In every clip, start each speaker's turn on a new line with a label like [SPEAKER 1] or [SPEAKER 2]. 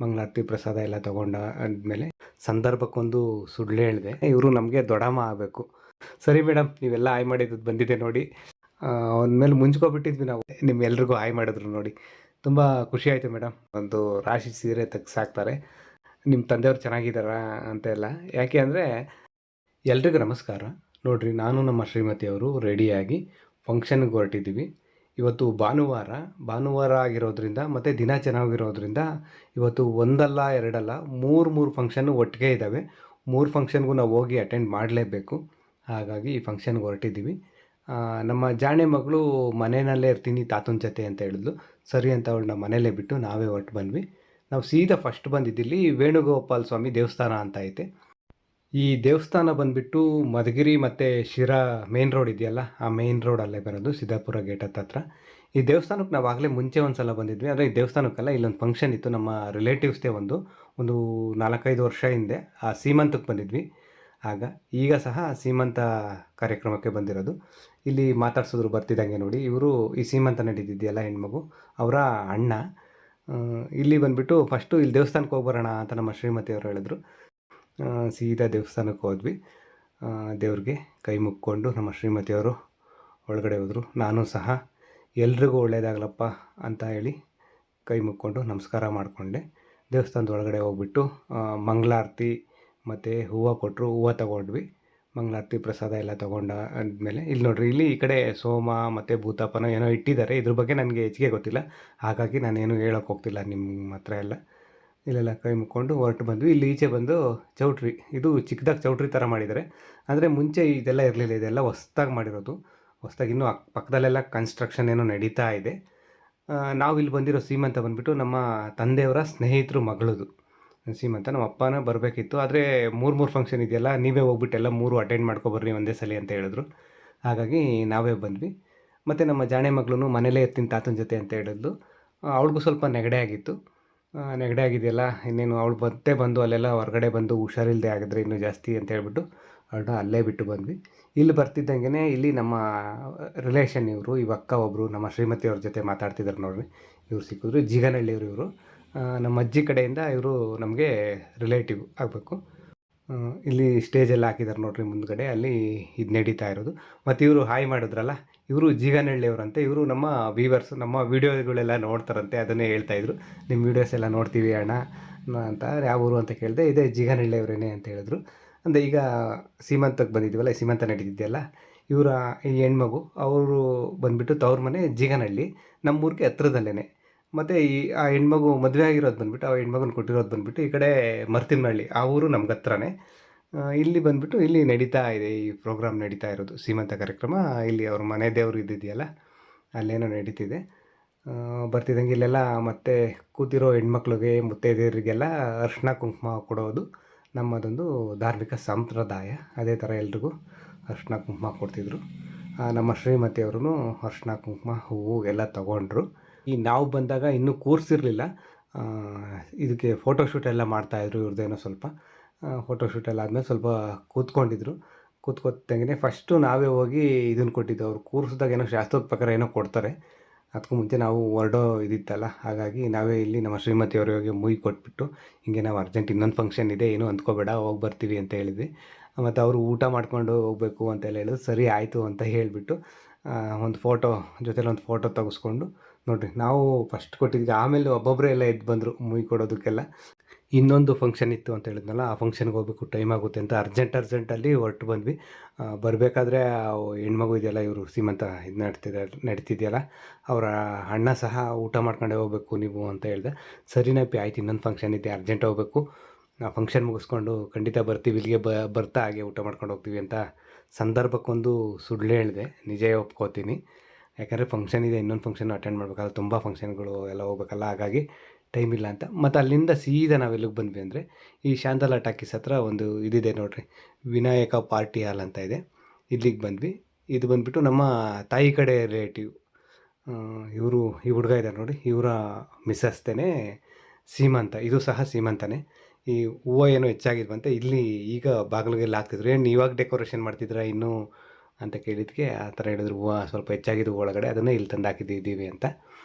[SPEAKER 1] ಮಂಗಳಾರತಿ ಪ್ರಸಾದ ಎಲ್ಲ ಆದಮೇಲೆ ಸಂದರ್ಭಕ್ಕೊಂದು ಸುಳ್ಳು ಹೇಳಿದೆ. ಇವರು ನಮಗೆ ದೊಡ್ಡಮ್ಮ ಆಗಬೇಕು. ಸರಿ ಮೇಡಮ್, ನೀವೆಲ್ಲ ಆಯ್ ಮಾಡಿದ್ದು ಬಂದಿದೆ ನೋಡಿ. ಅವನ ಮೇಲೆ ಮುಂಚ್ಕೊಬಿಟ್ಟಿದ್ವಿ ನಾವು. ನಿಮ್ಮೆಲ್ರಿಗೂ ಆಯ್ ಮಾಡಿದ್ರು ನೋಡಿ, ತುಂಬ ಖುಷಿ ಆಯಿತು ಮೇಡಮ್. ಒಂದು ರಾಶಿ ಸೀರೆ ತೆಗ್ಸಾಕ್ತಾರೆ. ನಿಮ್ಮ ತಂದೆಯವ್ರು ಚೆನ್ನಾಗಿದ್ದಾರಾ ಅಂತೆಲ್ಲ. ಯಾಕೆ ಅಂದರೆ ಎಲ್ರಿಗೂ ನಮಸ್ಕಾರ. ನೋಡಿರಿ, ನಾನು ನಮ್ಮ ಶ್ರೀಮತಿಯವರು ರೆಡಿಯಾಗಿ ಫಂಕ್ಷನ್ಗೆ ಹೊರಟಿದ್ದೀವಿ. ಇವತ್ತು ಭಾನುವಾರ ಆಗಿರೋದ್ರಿಂದ ಮತ್ತು ದಿನ ಚೆನ್ನಾಗಿರೋದ್ರಿಂದ ಇವತ್ತು ಒಂದಲ್ಲ ಎರಡಲ್ಲ ಮೂರು ಫಂಕ್ಷನ್ನು ಒಟ್ಟಿಗೆ ಇದ್ದಾವೆ. 3 ಫಂಕ್ಷನ್ಗೂ ನಾವು ಹೋಗಿ ಅಟೆಂಡ್ ಮಾಡಲೇಬೇಕು. ಹಾಗಾಗಿ ಈ ಫಂಕ್ಷನ್ಗೆ ಹೊರಟಿದ್ದೀವಿ. ನಮ್ಮ ಜಾಣೆ ಮಗಳು ಮನೆಯಲ್ಲೇ ಇರ್ತೀನಿ ತಾತನ ಜೊತೆ ಅಂತ ಹೇಳಿದ್ಲು. ಸರಿ ಅಂತ ಅವಳನ್ನ ಮನೆಯಲ್ಲೇ ಬಿಟ್ಟು ನಾವೇ ಹೊರಟು ಬಂದ್ವಿ. ನಾವು ಸೀದಾ ಫಸ್ಟ್ ಬಂದಿದ್ದಿಲ್ಲಿ ವೇಣುಗೋಪಾಲ ಸ್ವಾಮಿ ದೇವಸ್ಥಾನ ಅಂತ ಐತೆ. ಈ ದೇವಸ್ಥಾನ ಬಂದುಬಿಟ್ಟು ಮಧುಗಿರಿ ಮತ್ತು ಶಿರಾ ಮೇನ್ ರೋಡ್ ಇದೆಯಲ್ಲ, ಆ ಮೇನ್ ರೋಡಲ್ಲೇ ಬರೋದು, ಸಿದ್ದಾಪುರ ಗೇಟ್ ಹತ್ರ. ಈ ದೇವಸ್ಥಾನಕ್ಕೆ ನಾವು ಆಗಲೇ ಮುಂಚೆ ಒಂದು ಸಲ ಬಂದಿದ್ವಿ. ಆದರೆ ಈ ದೇವಸ್ಥಾನಕ್ಕಲ್ಲ, ಇಲ್ಲೊಂದು ಫಂಕ್ಷನ್ ಇತ್ತು. ನಮ್ಮ ರಿಲೇಟಿವ್ಸ್ದೇ ಒಂದು 4-5 ವರ್ಷ ಹಿಂದೆ ಆ ಸೀಮಂತಕ್ಕೆ ಬಂದಿದ್ವಿ. ಈಗ ಸಹ ಸೀಮಂತ ಕಾರ್ಯಕ್ರಮಕ್ಕೆ ಬಂದಿರೋದು. ಇಲ್ಲಿ ಮಾತಾಡ್ಸಿದ್ರು ಬರ್ತಿದ್ದಂಗೆ ನೋಡಿ. ಇವರು ಈ ಸೀಮಂತ ನಡೀತಿದೆಯಲ್ಲ ಹೆಣ್ಮಗು, ಅವರ ಅಣ್ಣ. ಇಲ್ಲಿ ಬಂದುಬಿಟ್ಟು ಫಸ್ಟು ಇಲ್ಲಿ ದೇವಸ್ಥಾನಕ್ಕೆ ಹೋಗ್ಬರೋಣ ಅಂತ ನಮ್ಮ ಶ್ರೀಮತಿಯವರು ಹೇಳಿದ್ರು. ಸೀದಾ ದೇವಸ್ಥಾನಕ್ಕೆ ಹೋದ್ವಿ. ದೇವ್ರಿಗೆ ಕೈ ಮುಕ್ಕೊಂಡು ನಮ್ಮ ಶ್ರೀಮತಿಯವರು ಒಳಗಡೆ ಹೋದರು. ನಾನು ಸಹ ಎಲ್ರಿಗೂ ಒಳ್ಳೆಯದಾಗಲಪ್ಪ ಅಂತ ಹೇಳಿ ಕೈ ಮುಕ್ಕೊಂಡು ನಮಸ್ಕಾರ ಮಾಡಿಕೊಂಡೆ. ದೇವಸ್ಥಾನದ ಒಳಗಡೆ ಹೋಗ್ಬಿಟ್ಟು ಮಂಗಳಾರತಿ ಮತ್ತು ಹೂವು ಕೊಟ್ಟರು. ಹೂವು ತೊಗೊಂಡ್ವಿ. ಮಂಗಳಾರತಿ ಪ್ರಸಾದ ಎಲ್ಲ ಆದಮೇಲೆ ಇಲ್ಲಿ ನೋಡಿರಿ, ಇಲ್ಲಿ ಈ ಕಡೆ ಸೋಮ ಮತ್ತು ಭೂತಾಪನ ಏನೋ ಇಟ್ಟಿದ್ದಾರೆ. ಇದ್ರ ಬಗ್ಗೆ ನನಗೆ ಹೆಚ್ಚಿಗೆ ಗೊತ್ತಿಲ್ಲ, ಹಾಗಾಗಿ ನಾನೇನು ಹೇಳೋಕ್ಕೆ ಹೋಗ್ತಿಲ್ಲ ನಿಮ್ಮ ಹತ್ರ ಎಲ್ಲ. ಇಲ್ಲೆಲ್ಲ ಕೈ ಮುಕ್ಕೊಂಡು ಹೊರಟು ಬಂದ್ವಿ. ಇಲ್ಲಿ ಈಚೆ ಬಂದು ಚೌಟ್ರಿ, ಇದು ಚಿಕ್ಕದಾಗಿ ಚೌಟ್ರಿ ಥರ ಮಾಡಿದ್ದಾರೆ. ಅಂದರೆ ಮುಂಚೆ ಇದೆಲ್ಲ ಇರಲಿಲ್ಲ, ಇದೆಲ್ಲ ಹೊಸ್ದಾಗಿ ಮಾಡಿರೋದು. ಹೊಸ್ದಾಗಿ ಇನ್ನೂ ಪಕ್ಕದಲ್ಲೆಲ್ಲ ಕನ್ಸ್ಟ್ರಕ್ಷನ್ ಏನೋ ನಡೀತಾ ಇದೆ. ನಾವು ಇಲ್ಲಿ ಬಂದಿರೋ ಸೀಮಂತ ಬಂದುಬಿಟ್ಟು ನಮ್ಮ ತಂದೆಯವರ ಸ್ನೇಹಿತರು ಮಗಳದು ಸೀಮಂತ. ನಮ್ಮ ಅಪ್ಪನ ಬರಬೇಕಿತ್ತು, ಆದರೆ 3 ಫಂಕ್ಷನ್ ಇದೆಯಲ್ಲ, ನೀವೇ ಹೋಗ್ಬಿಟ್ಟು ಎಲ್ಲ 3 ಅಟೆಂಡ್ ಮಾಡ್ಕೊಬರ್ರಿ ಒಂದೇ ಸಲ ಅಂತ ಹೇಳಿದ್ರು. ಹಾಗಾಗಿ ನಾವೇ ಬಂದ್ವಿ. ಮತ್ತು ನಮ್ಮ ಜಾಣೆ ಮಗಳೂ ಮನೇಲೇ ಇರ್ತೀನಿ ತಾತನ ಜೊತೆ ಅಂತ ಹೇಳಿದ್ಲು. ಅವಳಿಗೂ ಸ್ವಲ್ಪ ನೆಗಡೆ ಆಗಿತ್ತು. ನೆಗಡೆ ಆಗಿದೆಯಲ್ಲ, ಇನ್ನೇನು ಅವಳು ಬಂದು ಅಲ್ಲೆಲ್ಲ ಹೊರಗಡೆ ಬಂದು ಹುಷಾರಿಲ್ಲದೆ ಆಗಿದ್ರೆ ಇನ್ನೂ ಜಾಸ್ತಿ ಅಂತ ಹೇಳ್ಬಿಟ್ಟು ಅವಳನ್ನ ಅಲ್ಲೇ ಬಿಟ್ಟು ಬಂದ್ವಿ. ಇಲ್ಲಿ ಬರ್ತಿದ್ದಂಗೆ ಇಲ್ಲಿ ನಮ್ಮ ರಿಲೇಷನ್ ಇವರು, ಇವ ಅಕ್ಕ ಒಬ್ಬರು ನಮ್ಮ ಶ್ರೀಮತಿಯವ್ರ ಜೊತೆ ಮಾತಾಡ್ತಿದ್ದಾರೆ ನೋಡ್ರಿ. ಇವ್ರು ಸಿಕ್ಕಿದ್ರು, ಜಿಗನಹಳ್ಳಿಯವರು ಇವರು. ನಮ್ಮ ಅಜ್ಜಿ ಕಡೆಯಿಂದ ಇವರು ನಮಗೆ ರಿಲೇಟಿವ್ ಆಗಬೇಕು. ಇಲ್ಲಿ ಸ್ಟೇಜೆಲ್ಲ ಹಾಕಿದ್ದಾರೆ ನೋಡ್ರಿ ಮುಂದ್ಗಡೆ, ಅಲ್ಲಿ ಇದು ನಡೀತಾ ಇರೋದು. ಮತ್ತು ಇವರು ಹಾಯ್ ಮಾಡಿದ್ರಲ್ಲ, ಇವರು ಜಿಗನಹಳ್ಳಿಯವರಂತೆ. ಇವರು ನಮ್ಮ ವ್ಯೂವರ್ಸ್, ನಮ್ಮ ವೀಡಿಯೋಗಳೆಲ್ಲ ನೋಡ್ತಾರಂತೆ. ಅದನ್ನೇ ಹೇಳ್ತಾಯಿದ್ರು, ನಿಮ್ಮ ವೀಡಿಯೋಸ್ ಎಲ್ಲ ನೋಡ್ತೀವಿ ಅಣ್ಣ ಅಂತ. ಯಾವ ಊರು ಅಂತ ಕೇಳಿದೆ, ಇದೇ ಜಿಗನಹಳ್ಳಿಯವರೇನೆ ಅಂತ ಹೇಳಿದ್ರು. ಅಂದರೆ ಈಗ ಸೀಮಂತಕ್ಕೆ ಬಂದಿದ್ದೀವಲ್ಲ, ಸೀಮಂತ ನಡೀತಿದೆಯಲ್ಲ, ಇವರ ಈ ಹೆಣ್ಮಗು ಅವರು ಬಂದುಬಿಟ್ಟು ತವ್ರ ಮನೆ ಜಿಗನಹಳ್ಳಿ, ನಮ್ಮೂರಿಗೆ ಹತ್ರದಲ್ಲೇ. ಮತ್ತು ಆ ಹೆಣ್ಮಗು ಮದುವೆ ಆಗಿರೋದು ಬಂದುಬಿಟ್ಟು, ಆ ಹೆಣ್ಮಗನ ಕೊಟ್ಟಿರೋದು ಬಂದುಬಿಟ್ಟು ಈ ಕಡೆ ಮರ್ತಿನಹಳ್ಳಿ, ಆ ಊರು ನಮ್ಗೆ ಹತ್ರನೇ. ಇಲ್ಲಿ ಬಂದುಬಿಟ್ಟು ಇಲ್ಲಿ ನಡೀತಾ ಇದೆ, ಈ ಪ್ರೋಗ್ರಾಮ್ ನಡೀತಾ ಇರೋದು ಸೀಮಂತ ಕಾರ್ಯಕ್ರಮ. ಇಲ್ಲಿ ಅವ್ರ ಮನೆ ದೇವರು ಇದ್ದಿದೆಯಲ್ಲ, ಅಲ್ಲೇನೋ ನಡೀತಿದೆ. ಬರ್ತಿದ್ದಂಗೆ ಇಲ್ಲೆಲ್ಲ ಮತ್ತೆ ಕೂತಿರೋ ಹೆಣ್ಮಕ್ಳಿಗೆ ಮುತ್ತೈದೆಯರಿಗೆಲ್ಲ ಅರಿಶಿನ ಕುಂಕುಮ ಕೊಡೋದು ನಮ್ಮದೊಂದು ಧಾರ್ಮಿಕ ಸಂಪ್ರದಾಯ. ಅದೇ ಥರ ಎಲ್ರಿಗೂ ಅರಿಶಿನ ಕುಂಕುಮ ಕೊಡ್ತಿದ್ರು. ನಮ್ಮ ಶ್ರೀಮತಿಯವ್ರೂ ಅರಿಶಿನ ಕುಂಕುಮ ಹೂವು ಎಲ್ಲ ತೊಗೊಂಡ್ರು. ಈ ನಾವು ಬಂದಾಗ ಇನ್ನೂ ಕೂರಿಸಿರಲಿಲ್ಲ. ಇದಕ್ಕೆ ಫೋಟೋಶೂಟ್ ಎಲ್ಲ ಮಾಡ್ತಾಯಿದ್ರು ಇವ್ರದ್ದೇನೋ ಸ್ವಲ್ಪ. ಫೋಟೋಶೂಟ್ ಎಲ್ಲ ಆದಮೇಲೆ ಸ್ವಲ್ಪ ಕೂತ್ಕೊತಂಗೆ ಫಸ್ಟು ನಾವೇ ಹೋಗಿ ಇದನ್ನು ಕೊಟ್ಟಿದ್ದು. ಅವ್ರು ಕೂರಿಸಿದಾಗ ಏನೋ ಶಾಸ್ತ್ರದ ಪ್ರಕಾರ ಏನೋ ಕೊಡ್ತಾರೆ, ಅದಕ್ಕೂ ಮುಂಚೆ ನಾವು ಹೊರಡೋ ಇದಿತ್ತಲ್ಲ, ಹಾಗಾಗಿ ನಾವೇ ಇಲ್ಲಿ ನಮ್ಮ ಶ್ರೀಮತಿಯವ್ರಿಗೆ ಮುಯಿ ಕೊಟ್ಬಿಟ್ಟು, ಹಿಂಗೆ ನಾವು ಅರ್ಜೆಂಟ್ ಇನ್ನೊಂದು ಫಂಕ್ಷನ್ ಇದೆ, ಏನೂ ಅಂದ್ಕೋಬೇಡ, ಹೋಗಿ ಬರ್ತೀವಿ ಅಂತ ಹೇಳಿದ್ವಿ. ಮತ್ತು ಅವರು ಊಟ ಮಾಡ್ಕೊಂಡು ಹೋಗಬೇಕು ಅಂತೆಲ್ಲ ಹೇಳಿದ್ರು. ಸರಿ ಆಯಿತು ಅಂತ ಹೇಳಿಬಿಟ್ಟು ಒಂದು ಒಂದು ಫೋಟೋ ತೆಗೆಸ್ಕೊಂಡು ನೋಡಿರಿ, ನಾವು ಫಸ್ಟ್ ಕೊಟ್ಟಿದ್ವಿ. ಆಮೇಲೆ ಒಬ್ಬೊಬ್ಬರೇ ಎಲ್ಲ ಎದ್ದು ಬಂದರು ಮುಯಿ ಕೊಡೋದಕ್ಕೆಲ್ಲ. ಇನ್ನೊಂದು ಫಂಕ್ಷನ್ ಇತ್ತು ಅಂತ ಹೇಳಿದ್ನಲ್ಲ, ಆ ಫಂಕ್ಷನ್ಗೆ ಹೋಗ್ಬೇಕು, ಟೈಮ್ ಆಗುತ್ತೆ ಅಂತ ಅರ್ಜೆಂಟಲ್ಲಿ ಹೊರಟು ಬಂದ್ವಿ. ಬರಬೇಕಾದ್ರೆ ಹೆಣ್ಮಗು ಇದೆಯಲ್ಲ, ಇವರು ಸೀಮಂತ ಇದು ನಡೀತಿದೆಯಲ್ಲ, ಅವರ ಅಣ್ಣ ಸಹ ಊಟ ಮಾಡ್ಕೊಂಡೇ ಹೋಗ್ಬೇಕು ನೀವು ಅಂತ ಹೇಳಿದೆ. ಸರಿನಪ್ಪಿ ಆಯ್ತು, ಇನ್ನೊಂದು ಫಂಕ್ಷನ್ ಇದೆ, ಅರ್ಜೆಂಟ್ ಹೋಗಬೇಕು, ಆ ಫಂಕ್ಷನ್ ಮುಗಿಸ್ಕೊಂಡು ಖಂಡಿತ ಬರ್ತೀವಿ, ಇಲ್ಲಿಗೆ ಬರ್ತಾ ಹಾಗೆ ಊಟ ಮಾಡ್ಕೊಂಡು ಹೋಗ್ತೀವಿ ಅಂತ ಸಂದರ್ಭಕ್ಕೊಂದು ಸುಳ್ಳು ಹೇಳಿದೆ. ನಿಜ ಒಪ್ಕೋತೀನಿ, ಯಾಕಂದರೆ ಫಂಕ್ಷನ್ ಇದೆ, ಇನ್ನೊಂದು ಫಂಕ್ಷನ್ ಅಟೆಂಡ್ ಮಾಡಬೇಕಲ್ಲ, ತುಂಬ ಫಂಕ್ಷನ್ಗಳು ಎಲ್ಲ ಹೋಗ್ಬೇಕಲ್ಲ, ಹಾಗಾಗಿ ಟೈಮ್ ಇಲ್ಲ ಅಂತ. ಮತ್ತು ಅಲ್ಲಿಂದ ಸೀದಾ ನಾವು ಎಲ್ಲಿಗೆ ಬಂದ್ವಿ ಅಂದರೆ, ಈ ಶಾಂತಲಾ ಟಾಕೀಸ್ ಹತ್ರ ಒಂದು ಇದಿದೆ ನೋಡಿರಿ, ವಿನಾಯಕ ಪಾರ್ಟಿ ಹಾಲ್ ಅಂತ ಇದೆ, ಇಲ್ಲಿಗೆ ಬಂದ್ವಿ. ಇದು ಬಂದುಬಿಟ್ಟು ನಮ್ಮ ತಾಯಿ ಕಡೆ ರಿಲೇಟಿವ್. ಇವರು ಈ ಹುಡುಗ ಇದ್ದಾರೆ ನೋಡಿ, ಇವರ ಮಿಸ್ಸಸ್ತೇನೆ ಸೀಮಂತ, ಇದು ಸಹ ಸೀಮಂತನೇ. ಈ ಹೂವು ಏನೋ ಹೆಚ್ಚಾಗಿದ್ವಂತೆ, ಇಲ್ಲಿ ಈಗ ಬಾಗಿಲಿಗೆಲ್ಲ ಹಾಕ್ತಿದ್ರು. ಏನು ಇವಾಗ ಡೆಕೋರೇಷನ್ ಮಾಡ್ತಿದ್ರಾ ಇನ್ನೂ ಅಂತ ಕೇಳಿದ್ದಕ್ಕೆ ಆ ಥರ ಹೇಳಿದ್ರು, ಹೂವು ಸ್ವಲ್ಪ ಹೆಚ್ಚಾಗಿದ್ದು ಒಳಗಡೆ, ಅದನ್ನೇ ಇಲ್ಲಿ ತಂದು ಹಾಕಿದ್ದೀವಿ ಅಂತ.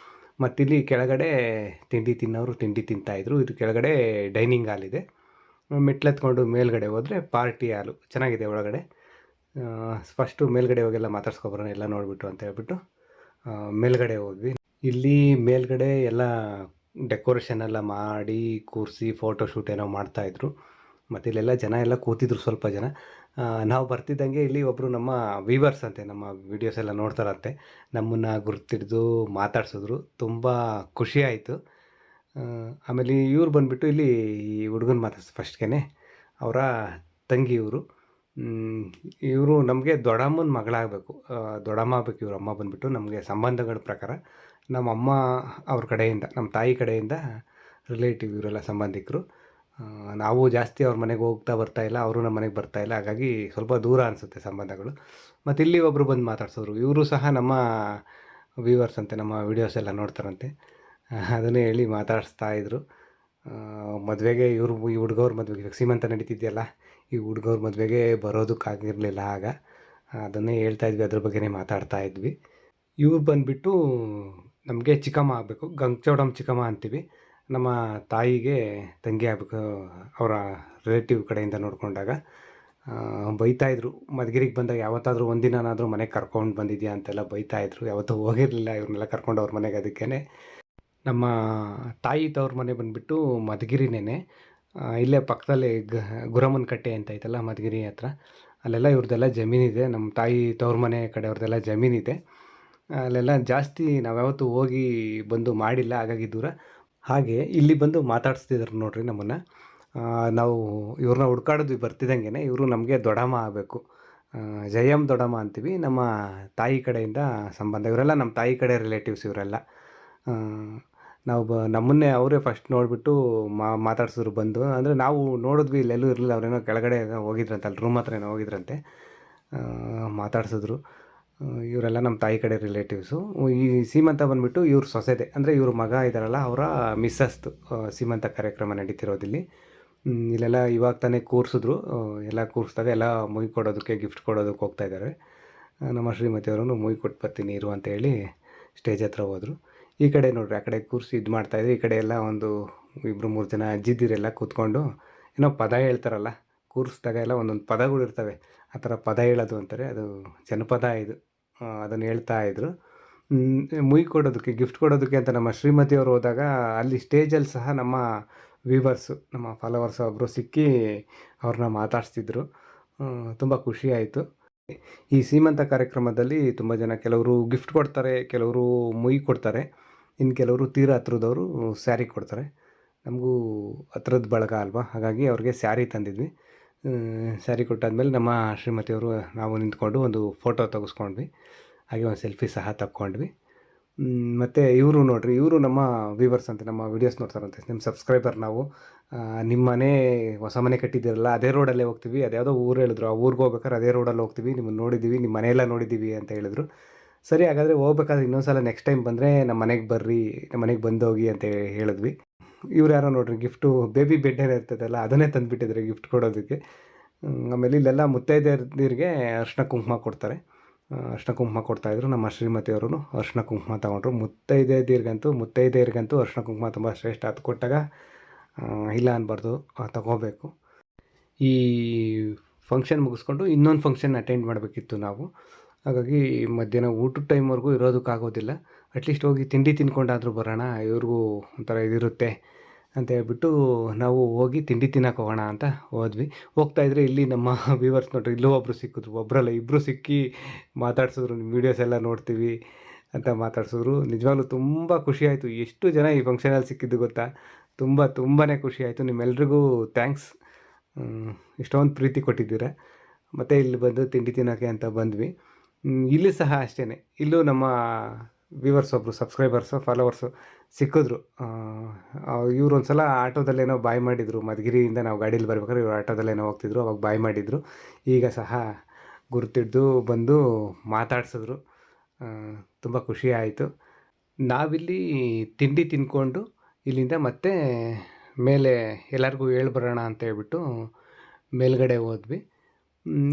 [SPEAKER 1] ಮತ್ತಿಲ್ಲಿ ಕೆಳಗಡೆ ತಿಂಡಿ ತಿನ್ನೋರು ತಿಂಡಿ ತಿಂತಾಯಿದ್ರು. ಇದು ಕೆಳಗಡೆ ಡೈನಿಂಗ್ ಹಾಲ್ ಇದೆ. ಮೆಟ್ಲೆತ್ಕೊಂಡು ಮೇಲ್ಗಡೆ ಹೋದರೆ ಪಾರ್ಟಿ ಹಾಲು ಚೆನ್ನಾಗಿದೆ ಒಳಗಡೆ. ಫಸ್ಟು ಮೇಲ್ಗಡೆ ಹೋಗೆಲ್ಲ ಮಾತಾಡ್ಸ್ಕೊಬರೋಣ ಎಲ್ಲ ನೋಡಿಬಿಟ್ಟು ಅಂತ ಹೇಳ್ಬಿಟ್ಟು ಮೇಲ್ಗಡೆ ಹೋದ್ವಿ. ಇಲ್ಲಿ ಮೇಲ್ಗಡೆ ಎಲ್ಲ ಡೆಕೋರೇಷನ್ ಎಲ್ಲ ಮಾಡಿ ಕೂರಿಸಿ ಫೋಟೋ ಶೂಟ್ ಏನೋ ಮಾಡ್ತಾಯಿದ್ರು. ಮತ್ತು ಇಲ್ಲೆಲ್ಲ ಜನ ಎಲ್ಲ ಕೂತಿದ್ರು ಸ್ವಲ್ಪ ಜನ. ನಾವು ಬರ್ತಿದ್ದಂಗೆ ಇಲ್ಲಿ ಒಬ್ಬರು ನಮ್ಮ ವೀವರ್ಸ್ ಅಂತೆ, ನಮ್ಮ ವೀಡಿಯೋಸ್ ಎಲ್ಲ ನೋಡ್ತಾರಂತೆ, ನಮ್ಮನ್ನು ಗುರ್ತಿಡ್ದು ಮಾತಾಡ್ಸಿದ್ರು. ತುಂಬ ಖುಷಿ ಆಯಿತು. ಆಮೇಲೆ ಇವ್ರು ಬಂದುಬಿಟ್ಟು ಇಲ್ಲಿ ಈ ಹುಡುಗನ ಮಾತಾಡ್ಸಿ ಫಸ್ಟ್ಗೆ ಅವರ ತಂಗಿ ಇವರು. ಇವರು ನಮಗೆ ದೊಡ್ಡಮ್ಮನ ಮಗಳಾಗಬೇಕು, ದೊಡ್ಡಮ್ಮ ಆಗಬೇಕು ಇವ್ರ ಅಮ್ಮ ಬಂದುಬಿಟ್ಟು. ನಮಗೆ ಸಂಬಂಧಗಳ ಪ್ರಕಾರ ನಮ್ಮ ಅಮ್ಮ ಅವ್ರ ಕಡೆಯಿಂದ, ನಮ್ಮ ತಾಯಿ ಕಡೆಯಿಂದ ರಿಲೇಟಿವ್ ಇವರೆಲ್ಲ ಸಂಬಂಧಿಕರು. ನಾವು ಜಾಸ್ತಿ ಅವ್ರ ಮನೆಗೆ ಹೋಗ್ತಾ ಬರ್ತಾಯಿಲ್ಲ, ಅವರು ನಮ್ಮ ಮನೆಗೆ ಬರ್ತಾಯಿಲ್ಲ, ಹಾಗಾಗಿ ಸ್ವಲ್ಪ ದೂರ ಅನಿಸುತ್ತೆ ಸಂಬಂಧಗಳು. ಮತ್ತು ಇಲ್ಲಿ ಒಬ್ಬರು ಬಂದು ಮಾತಾಡ್ಸೋರು. ಇವರು ಸಹ ನಮ್ಮ ವ್ಯೂವರ್ಸ್ ಅಂತೆ, ನಮ್ಮ ವೀಡಿಯೋಸ್ ಎಲ್ಲ ನೋಡ್ತಾರಂತೆ. ಅದನ್ನೇ ಹೇಳಿ ಮಾತಾಡಿಸ್ತಾ ಇದ್ರು. ಮದುವೆಗೆ ಈ ಹುಡುಗವ್ರ ಮದುವೆಗೆ ಸೀಮಂತ ನಡೀತಿದೆಯಲ್ಲ, ಈ ಹುಡುಗವ್ರ ಮದುವೆಗೆ ಬರೋದಕ್ಕಾಗಿರಲಿಲ್ಲ ಆಗ. ಅದನ್ನೇ ಹೇಳ್ತಾ ಇದ್ವಿ, ಅದ್ರ ಬಗ್ಗೆನೇ ಮಾತಾಡ್ತಾ ಇದ್ವಿ. ಇವ್ರು ಬಂದುಬಿಟ್ಟು ನಮಗೆ ಚಿಕ್ಕಮ್ಮ ಆಗಬೇಕು, ಗಂಗಚೌಡಮ್ಮ ಚಿಕ್ಕಮ್ಮ ಅಂತೀವಿ. ನಮ್ಮ ತಾಯಿಗೆ ತಂಗಿ ಆಗಬೇಕು ಅವರ ರಿಲೇಟಿವ್ ಕಡೆಯಿಂದ ನೋಡಿಕೊಂಡಾಗ. ಬೈತಾಯಿದ್ರು, ಮಧುಗಿರಿಗೆ ಬಂದಾಗ ಯಾವತ್ತಾದರೂ ಒಂದಿನಾದರೂ ಮನೆಗೆ ಕರ್ಕೊಂಡು ಬಂದಿದ್ಯಾ ಅಂತೆಲ್ಲ ಬೈತಾಯಿದ್ರು. ಯಾವತ್ತೂ ಹೋಗಿರಲಿಲ್ಲ ಇವ್ರನ್ನೆಲ್ಲ ಕರ್ಕೊಂಡು ಅವ್ರ ಮನೆಗೆ. ಅದಕ್ಕೇ ನಮ್ಮ ತಾಯಿ ತವ್ರ ಮನೆ ಬಂದುಬಿಟ್ಟು ಮಧುಗಿರಿನೇ. ಇಲ್ಲೇ ಪಕ್ಕದಲ್ಲಿ ಗುರಮ್ಮನ ಕಟ್ಟೆ ಅಂತ ಐತಲ್ಲ ಮಧುಗಿರಿ ಹತ್ರ, ಅಲ್ಲೆಲ್ಲ ಇವ್ರದ್ದೆಲ್ಲ ಜಮೀನಿದೆ. ನಮ್ಮ ತಾಯಿ ತವ್ರ ಮನೆ ಕಡೆಯವ್ರದ್ದೆಲ್ಲ ಜಮೀನಿದೆ. ಅಲ್ಲೆಲ್ಲ ಜಾಸ್ತಿ ನಾವ್ಯಾವತ್ತೂ ಹೋಗಿ ಬಂದು ಮಾಡಿಲ್ಲ, ಹಾಗಾಗಿ ದೂರ. ಹಾಗೆ ಇಲ್ಲಿ ಬಂದು ಮಾತಾಡಿಸ್ತಿದ್ರು ನೋಡ್ರಿ ನಮ್ಮನ್ನು. ನಾವು ಇವ್ರನ್ನ ಹುಡ್ಕಾಡಿದ್ವಿ ಬರ್ತಿದ್ದಂಗೆ. ಇವರು ನಮಗೆ ದೊಡ್ಡಮ್ಮ ಆಗಬೇಕು, ಜಯಮ್ಮ ದೊಡ್ಡಮ್ಮ ಅಂತೀವಿ. ನಮ್ಮ ತಾಯಿ ಕಡೆಯಿಂದ ಸಂಬಂಧ. ಇವರೆಲ್ಲ ನಮ್ಮ ತಾಯಿ ಕಡೆ ರಿಲೇಟಿವ್ಸ್ ಇವರೆಲ್ಲ. ನಾವು ನಮ್ಮನ್ನೇ ಅವರೇ ಫಸ್ಟ್ ನೋಡಿಬಿಟ್ಟು ಮಾತಾಡ್ಸಿದ್ರು ಬಂದು. ಅಂದರೆ ನಾವು ನೋಡಿದ್ವಿ, ಇಲ್ಲೆಲ್ಲೂ ಇರಲಿಲ್ಲ, ಅವರೇನೋ ಕೆಳಗಡೆ ಹೋಗಿದ್ರಂತೆ, ಅಲ್ಲಿ ರೂಮ್ ಹತ್ರ ಏನೋ ಹೋಗಿದ್ರಂತೆ. ಮಾತಾಡ್ಸಿದ್ರು. ಇವರೆಲ್ಲ ನಮ್ಮ ತಾಯಿ ಕಡೆ ರಿಲೇಟಿವ್ಸು. ಈ ಸೀಮಂತ ಬಂದುಬಿಟ್ಟು ಇವ್ರ ಸೊಸೆದೆ, ಅಂದರೆ ಇವ್ರ ಮಗ ಇದ್ದಾರಲ್ಲ ಅವರ ಮಿಸ್ಸಸ್ದು ಸೀಮಂತ ಕಾರ್ಯಕ್ರಮ ನಡೀತಿರೋದಿಲ್ಲಿ. ಇಲ್ಲೆಲ್ಲ ಇವಾಗ ತಾನೇ ಕೂರಿಸಿದ್ರು. ಎಲ್ಲ ಕೂರಿಸಿದಾಗ ಎಲ್ಲ ಮುಯಿ ಕೊಡೋದಕ್ಕೆ, ಗಿಫ್ಟ್ ಕೊಡೋದಕ್ಕೆ ಹೋಗ್ತಾಯಿದ್ದಾರೆ. ನಮ್ಮ ಶ್ರೀಮತಿಯವರು ಮುಯಿ ಕೊಟ್ಟು ಬರ್ತೀನಿ ಇರು ಅಂತ ಹೇಳಿ ಸ್ಟೇಜ್ ಹತ್ರ ಹೋದರು. ಈ ಕಡೆ ನೋಡ್ರಿ, ಆ ಕಡೆ ಕೂರಿಸಿ ಇದು ಮಾಡ್ತಾಯಿದ್ರು. ಈ ಕಡೆ ಎಲ್ಲ ಒಂದು 2-3 ಜನ ಅಜ್ಜಿದಿರೆಲ್ಲ ಕೂತ್ಕೊಂಡು ಏನೋ ಪದ ಹೇಳ್ತಾರಲ್ಲ, ಕೂರಿಸಿದಾಗ ಎಲ್ಲ ಒಂದೊಂದು ಪದಗಳು ಇರ್ತವೆ, ಆ ಥರ ಪದ ಹೇಳೋದು ಅಂತಾರೆ. ಅದು ಜನಪದ ಇದು. ಅದನ್ನು ಹೇಳ್ತಾ ಇದ್ರು. ಮುಯಿ ಕೊಡೋದಕ್ಕೆ, ಗಿಫ್ಟ್ ಕೊಡೋದಕ್ಕೆ ಅಂತ ನಮ್ಮ ಶ್ರೀಮತಿಯವರು ಹೋದಾಗ ಅಲ್ಲಿ ಸ್ಟೇಜಲ್ಲಿ ಸಹ ನಮ್ಮ ವ್ಯೂವರ್ಸು, ನಮ್ಮ ಫಾಲೋವರ್ಸ್ ಒಬ್ಬರು ಸಿಕ್ಕಿ ಅವ್ರನ್ನ ಮಾತಾಡಿಸ್ತಿದ್ರು. ತುಂಬ ಖುಷಿ ಆಯಿತು. ಈ ಸೀಮಂತ ಕಾರ್ಯಕ್ರಮದಲ್ಲಿ ತುಂಬ ಜನ, ಕೆಲವರು ಗಿಫ್ಟ್ ಕೊಡ್ತಾರೆ, ಕೆಲವರು ಮುಯಿ ಕೊಡ್ತಾರೆ, ಇನ್ನು ಕೆಲವರು ತೀರಾ ಹತ್ರದವರು ಸ್ಯಾರಿ ಕೊಡ್ತಾರೆ. ನಮಗೂ ಹತ್ರದ ಬಳಗ ಅಲ್ವಾ, ಹಾಗಾಗಿ ಅವ್ರಿಗೆ ಸ್ಯಾರಿ ತಂದಿದ್ವಿ. ಸ್ಯಾರಿ ಕೊಟ್ಟಾದ್ಮೇಲೆ ನಮ್ಮ ಶ್ರೀಮತಿಯವರು ನಾವು ನಿಂತ್ಕೊಂಡು ಒಂದು ಫೋಟೋ ತೆಗೆಸ್ಕೊಂಡ್ವಿ. ಹಾಗೆ ಒಂದು ಸೆಲ್ಫಿ ಸಹ ತಕ್ಕೊಂಡ್ವಿ. ಮತ್ತು ಇವರು ನೋಡಿರಿ, ಇವರು ನಮ್ಮ ವ್ಯೂವರ್ಸ್ ಅಂತ, ನಮ್ಮ ವೀಡಿಯೋಸ್ ನೋಡ್ತಾರಂತೆ, ನಿಮ್ಮ ಸಬ್ಸ್ಕ್ರೈಬರ್. ನಾವು ನಿಮ್ಮ ಮನೆ ಹೊಸ ಮನೆ ಕಟ್ಟಿದ್ದೀರಲ್ಲ, ಅದೇ ರೋಡಲ್ಲೇ ಹೋಗ್ತೀವಿ, ಅದ್ಯಾವುದೋ ಊರು ಹೇಳಿದ್ರು, ಆ ಊರಿಗೆ ಹೋಗ್ಬೇಕಾದ್ರೆ ಅದೇ ರೋಡಲ್ಲಿ ಹೋಗ್ತೀವಿ, ನಿಮ್ಮನ್ನು ನೋಡಿದ್ದೀವಿ, ನಿಮ್ಮ ಮನೆಯೆಲ್ಲ ನೋಡಿದ್ದೀವಿ ಅಂತ ಹೇಳಿದ್ರು. ಸರಿ, ಹಾಗಾದರೆ ಹೋಗ್ಬೇಕಾದ್ರೆ ಇನ್ನೊಂದು ಸಲ ನೆಕ್ಸ್ಟ್ ಟೈಮ್ ಬಂದರೆ ನಮ್ಮ ಮನೆಗೆ ಬರ್ರಿ, ನಮ್ಮ ಮನೆಗೆ ಬಂದೋಗಿ ಅಂತ ಹೇಳಿದ್ವಿ. ಇವ್ರು ಯಾರೋ ನೋಡಿರಿ, ಗಿಫ್ಟು ಬೇಬಿ ಬೆಡ್ ಏನೋ ಇರ್ತದಲ್ಲ, ಅದನ್ನೇ ತಂದುಬಿಟ್ಟಿದ್ದಾರೆ ಗಿಫ್ಟ್ ಕೊಡೋದಕ್ಕೆ. ಆಮೇಲೆ ಇಲ್ಲೆಲ್ಲ ಮುತ್ತೈದೆಯರಿಗೆ ಅರಿಶಿನ ಕುಂಕುಮ ಕೊಡ್ತಾರೆ. ಅರಿಶಿನ ಕುಂಕುಮ ಕೊಡ್ತಾಯಿದ್ರು. ನಮ್ಮ ಶ್ರೀಮತಿಯವರು ಅರಿಶಿನ ಕುಂಕುಮ ತೊಗೊಂಡ್ರು. ಮುತ್ತೈದೆಯರಿಗಂತೂ ಅರಿಶಿನ ಕುಂಕುಮ ತುಂಬ ಶ್ರೇಷ್ಠ. ಅದು ಕೊಟ್ಟಾಗ ಇಲ್ಲ ಅನ್ನಬಾರ್ದು, ತಗೋಬೇಕು. ಈ ಫಂಕ್ಷನ್ ಮುಗಿಸ್ಕೊಂಡು ಇನ್ನೊಂದು ಫಂಕ್ಷನ್ ಅಟೆಂಡ್ ಮಾಡಬೇಕಿತ್ತು ನಾವು. ಹಾಗಾಗಿ ಮಧ್ಯಾಹ್ನ ಊಟದ ಟೈಮ್ವರೆಗೂ ಇರೋದಕ್ಕಾಗೋದಿಲ್ಲ. ಅಟ್ಲೀಸ್ಟ್ ಹೋಗಿ ತಿಂಡಿ ತಿನ್ಕೊಂಡಾದರೂ ಬರೋಣ, ಇವ್ರಿಗೂ ಒಂಥರ ಇದಿರುತ್ತೆ ಅಂತ ಹೇಳ್ಬಿಟ್ಟು ನಾವು ಹೋಗಿ ತಿಂಡಿ ತಿನ್ನೋಕೆ ಹೋಗೋಣ ಅಂತ ಹೋದ್ವಿ. ಹೋಗ್ತಾಯಿದ್ರೆ ಇಲ್ಲಿ ನಮ್ಮ ವ್ಯೂವರ್ಸ್ ನೋಡ್ರಿ, ಇಲ್ಲೂ ಒಬ್ಬರು ಸಿಕ್ಕಿದ್ರು, ಒಬ್ಬರಲ್ಲ ಇಬ್ಬರು ಸಿಕ್ಕಿ ಮಾತಾಡ್ಸಿದ್ರು. ನಿಮ್ಮ ವೀಡಿಯೋಸ್ ಎಲ್ಲ ನೋಡ್ತೀವಿ ಅಂತ ಮಾತಾಡ್ಸಿದ್ರು. ನಿಜವಾಗ್ಲೂ ತುಂಬ ಖುಷಿಯಾಯಿತು. ಎಷ್ಟು ಜನ ಈ ಫಂಕ್ಷನಲ್ಲಿ ಸಿಕ್ಕಿದ್ದು ಗೊತ್ತಾ, ತುಂಬಾ ಖುಷಿಯಾಯಿತು. ನಿಮ್ಮೆಲ್ರಿಗೂ ಥ್ಯಾಂಕ್ಸ್, ಇಷ್ಟೊಂದು ಪ್ರೀತಿ ಕೊಟ್ಟಿದ್ದೀರ. ಮತ್ತು ಇಲ್ಲಿ ಬಂದು ತಿಂಡಿ ತಿನ್ನೋಕ್ಕೆ ಅಂತ ಬಂದ್ವಿ. ಇಲ್ಲಿ ಸಹ ಅಷ್ಟೇ, ಇಲ್ಲೂ ನಮ್ಮ ವ್ಯೂವರ್ಸ್ ಒಬ್ಬರು ಸಬ್ಸ್ಕ್ರೈಬರ್ಸು, ಫಾಲೋವರ್ಸು ಸಿಕ್ಕಿದ್ರು. ಇವ್ರು ಒಂದು ಸಲ ಆಟೋದಲ್ಲೇನೋ ಬಾಯ್ ಮಾಡಿದರು. ಮಧುಗಿರಿಯಿಂದ ನಾವು ಗಾಡೀಲಿ ಬರ್ಬೇಕಾದ್ರೆ ಇವ್ರು ಆಟೋದಲ್ಲೇನೋ ಹೋಗ್ತಿದ್ರು, ಅವಾಗ ಬಾಯ್ ಮಾಡಿದರು. ಈಗ ಸಹ ಗುರುತಿಡ್ದು ಬಂದು ಮಾತಾಡ್ಸಿದ್ರು. ತುಂಬ ಖುಷಿ ಆಯಿತು. ನಾವಿಲ್ಲಿ ತಿಂಡಿ ತಿಂದ್ಕೊಂಡು ಇಲ್ಲಿಂದ ಮತ್ತೆ ಮೇಲೆ ಎಲ್ಲರಿಗೂ ಹೇಳ್ಬರೋಣ ಅಂತ ಹೇಳ್ಬಿಟ್ಟು ಮೇಲ್ಗಡೆ ಹೋದ್ವಿ.